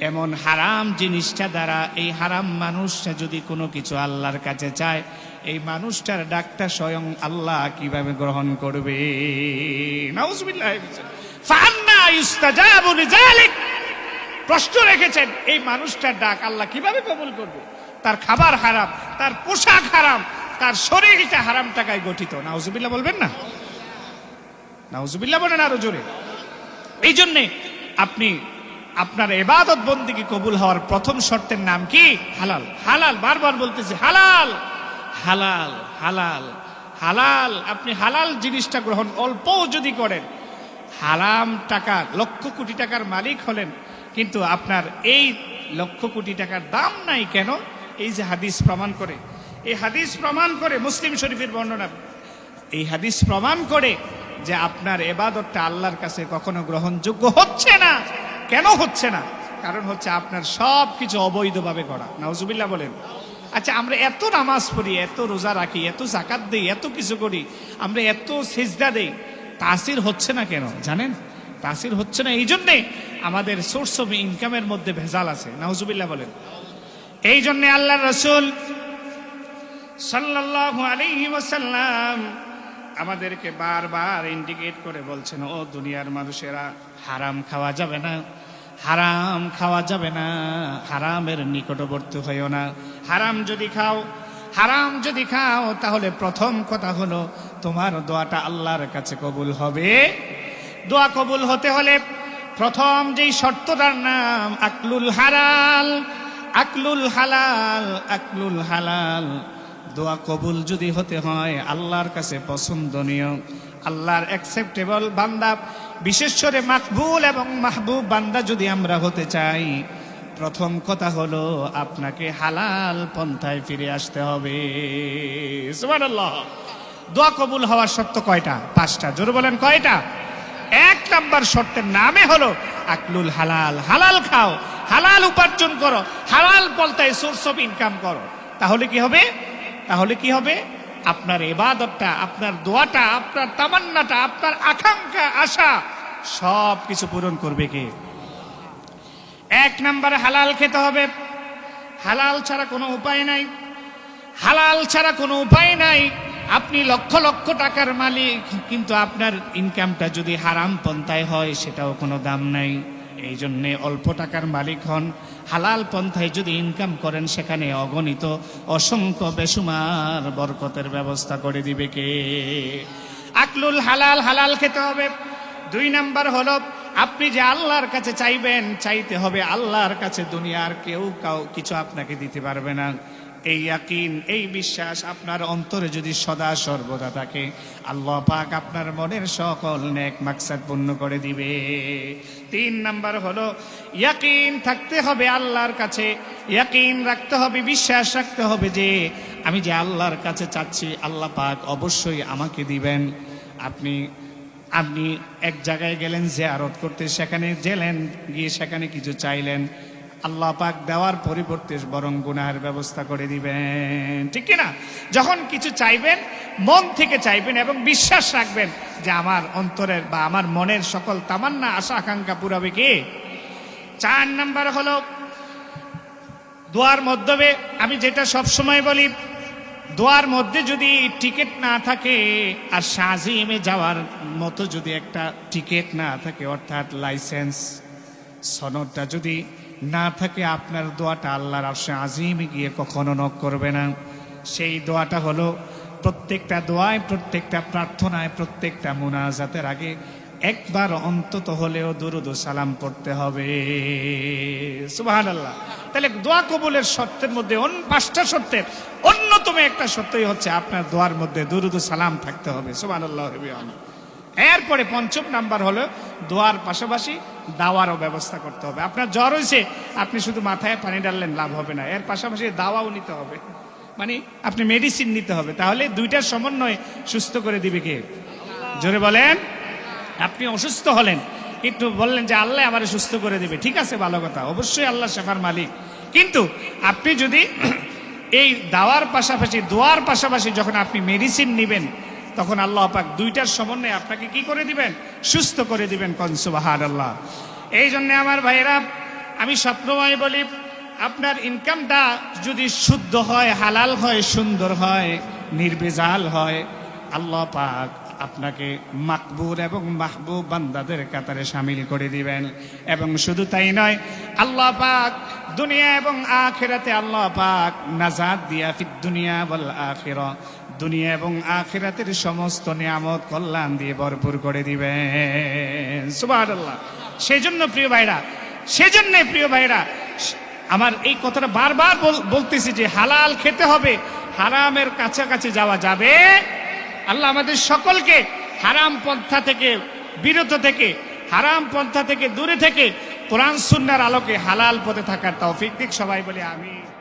এমন হারাম জিনিসটা দ্বারা এই হারাম মানুষটা যদি কোনো কিছু আল্লাহর কাছে চায়, এই মানুষটার ডাকটা স্বয়ং আল্লাহ কিভাবে গ্রহণ করবে? নাউজুবিল্লাহ। ফান্না ইউস্তাজাবু লিযালিক, প্রশ্ন রেখেছেন এই মানুষটার ডাক আল্লাহ কিভাবে কবুল করবে? তার খাবার হারাম, তার পোশাক হারাম, তার শরীরটা হারাম টাকায় গঠিত। নাউজুবিল্লাহ বলবেন না? নাউজুবিল্লাহ বলেন আরো জোরে। এই জন্যে আপনি আপনার ইবাদত বন্দেগী কবুল হওয়ার প্রথম শর্তের নাম কি? হালাল। হালাল, বারবার বলতেছি, হালাল হালাল হালাল হালাল। আপনি হালাল জিনিসটা গ্রহণ অল্পও যদি করেন, হারাম টাকা লক্ষ কোটি টাকার মালিক হলেন, কিন্তু আপনার এই লক্ষ কোটি টাকার দাম নাই কেন? এই যে হাদিস প্রমাণ করে, এই হাদিস প্রমাণ করে, মুসলিম শরীফের বর্ণনা, এই হাদিস প্রমাণ করে যে আপনার ইবাদতটা আল্লাহর কাছে কখনো গ্রহণযোগ্য হচ্ছে না। কেন হচ্ছে না? কারণ হচ্ছে আপনার সব কিছু অবৈধভাবে করা। নাউজুবিল্লাহ বলেন। আচ্ছা, আমরা এত নামাজ পড়ি, এত রোজা রাখি, এত যাকাত দেই, এত কিছু করি, আমরা এত সিজদা দেই, তাসির হচ্ছে না কেন জানেন? তাসির হচ্ছে না এই জন্যে আমাদের সোর্স অফ ইনকামের মধ্যে ভেজাল আছে। নাউজুবিল্লাহ বলেন। এই জন্যে আল্লাহ রাসূল সাল্লাল্লাহু আলাইহি ওয়াসাল্লাম আমাদেরকে বারবার ইন্ডিকেট করে বলছেন, ও দুনিয়ার মানুষেরা, হারাম খাওয়া যাবে না, হারাম খাওয়া যাবে না, হারামের নিকটবর্তী হইও না। হারাম যদি খাও তাহলে প্রথম কথা হলো তোমার দোয়াটা আল্লাহর কাছে কবুল হবে। দোয়া কবুল হতে হলে প্রথম যেই শর্তটার নাম আকলুল হালাল, আকলুল হালাল, আকলুল হালাল। দোয়া কবুল যদি হতে হয়, আল্লাহর কাছে পছন্দনীয়, আল্লাহর অ্যাকসেপ্টেবল বান্দা, বিশেষ করে মাকবুল এবং মাহবুব বান্দা যদি আমরা হতে চাই, প্রথম কথা হলো আপনাকে হালাল পন্থায় ফিরে আসতে হবে। সুবহানাল্লাহ। দোয়া কবুল হওয়ার শর্ত কয়টা? 5টা। জোরে বলেন কয়টা? 1 নাম্বার শর্তের নামে হলো আকলুল হালাল। হালাল খাও, হালাল উপার্জন করো, হালাল পন্থায় সোর্স অফ ইনকাম করো। তাহলে কি হবে? তাহলে কি হবে? আপনার ইবাদতটা, আপনার দোয়াটা, আপনার তামান্নাটা, আপনার আকাঙ্ক্ষা, আশা সব কিছু পূরণ করবে কে? 1 নাম্বার হালাল খেতে হবে। হালাল ছাড়া কোনো উপায় নাই, হালাল ছাড়া কোনো উপায় নাই। আপনি লক্ষ লক্ষ টাকার মালিক, কিন্তু আপনার ইনকামটা যদি হারাম পন্থায় হয়, সেটাও কোনো দাম নাই। এই জন্যে অল্প টাকার মালিক হন, হালাল পন্থায় যদি ইনকাম করেন, সেখানে অগণিত অসংখ্য বেসুমার বরকতের ব্যবস্থা করে দিবে কে? আকলুল হালাল, হালাল খেতে হবে। 2 নাম্বার হলো আপনি যে আল্লাহর কাছে চাইবেন, চাইতে হবে আল্লাহর কাছে, দুনিয়ার কেউ কিছু আপনাকে দিতে পারবে না। এই ইয়াকিন, এই বিশ্বাস আপনার অন্তরে যদি সদা সর্বদা থাকে, আল্লাহ পাক আপনার মনের সকল নেক মাকসাদ পূর্ণ করে দিবে। 3 নাম্বার হলো ইয়াকিন থাকতে হবে আল্লাহর কাছে, ইয়াকিন রাখতে হবে, বিশ্বাস রাখতে হবে যে আমি যে আল্লাহর কাছে চাচ্ছি, আল্লাহ পাক অবশ্যই আমাকে দিবেন। আপনি এক জায়গায় গেলেন জিয়ারত করতে, সেখানে গেলেন, গিয়ে সেখানে কিছু চাইলেন, আল্লাহ পাক দেওয়ার পরিবর্তে বরং গুনাহের ব্যবস্থা করে দিবেন, ঠিক কিনা? যখন কিছু চাইবেন, মন থেকে চাইবেন এবং বিশ্বাস রাখবেন যে আমার অন্তরের বা আমার মনের সকল তামান্না, আশা আকাঙ্ক্ষা পুরাবে কে? 4 নাম্বার হলো দোয়ার মাধ্যমে, আমি যেটা সব সময় বলি, দোয়ার মধ্যে যদি টিকিট না থাকে, আর শাহজিমে যাওয়ার মতো যদি একটা টিকিট না থাকে, অর্থাৎ লাইসেন্স, সনদটা যদি না থাকে, আপনার দোয়াটা আল্লাহর আরশে আজিমে গিয়ে কখনো নক করবে না। সেই দোয়াটা হলো প্রত্যেকটা দোয়ায়, প্রত্যেকটা প্রার্থনায়, প্রত্যেকটা মুনাজাতের আগে একবার অন্তত হলেও দুরুদ ও সালাম পড়তে হবে। সুবহানাল্লাহ। তাহলে দোয়া কবুলের শর্তের মধ্যে 5টা শর্তের অন্যতম একটা শর্তই হচ্ছে আপনার দোয়ার মধ্যে দুরুদ ও সালাম থাকতে হবে। সুবহানাল্লাহ। এরপরে 5ম নাম্বার হলো দোয়ার পাশাপাশি দাওয়ারও ব্যবস্থা করতে হবে। আপনার জ্বর হয়েছে, আপনি শুধু মাথায় পানি ডাললেন লাভ হবে না, এর পাশাপাশি দাওয়াও নিতে হবে, মানে আপনি মেডিসিন নিতে হবে। তাহলে 2টার সমন্বয় সুস্থ করে দিবে কে? জোরে বলেন। আপনি অসুস্থ হলেন, কিন্তু বললেন যে আল্লাহ আমারে সুস্থ করে দিবে, ঠিক আছে, ভালো কথা, অবশ্যই আল্লাহ শেফার মালিক। কিন্তু আপনি যদি এই দাওয়ার পাশাপাশি, দোয়ার পাশাপাশি যখন আপনি মেডিসিন নেবেন, তখন আল্লাহ পাক 2টার সমন্বয়ে আপনাকে কি করে দিবেন? সুস্থ করে দিবেন। কোন সুবহানাল্লাহ। এই জন্য আমার ভাইরা, আমি সবসময় বলি, আপনার ইনকামটা যদি শুদ্ধ হয়, হালাল হয়, সুন্দর হয়, নির্ভেজাল হয়, আল্লাহ পাক আপনাকে মাকবুল এবং মাহবুব বান্দাদের কাতারে শামিল করে দিবেন। এবং শুধু তাই নয়, আল্লাহ পাক দুনিয়া এবং আখিরাতে আল্লাহ পাক নাজাত দিয়া ফিদ দুনিয়া ওয়াল আখিরা, দুনিয়া এবং আখিরাতের সমস্ত নিয়ামত কল্যাণ দিয়ে ভরপুর করে দিবেন। সুবহানাল্লাহ। সেজন্য প্রিয় ভাইরা, আমার এই কথাটা বারবার বলতেছি যে হালাল খেতে হবে, হারামের কাছাকাছি যাওয়া যাবে। আল্লাহ আমাদের সকলকে হারাম পন্থা থেকে বিরত থেকে, হারাম পন্থা থেকে দূরে থেকে কোরআন সুন্নাহর আলোকে হালাল পথে থাকার তৌফিক দিক। সবাই বলি আমিন।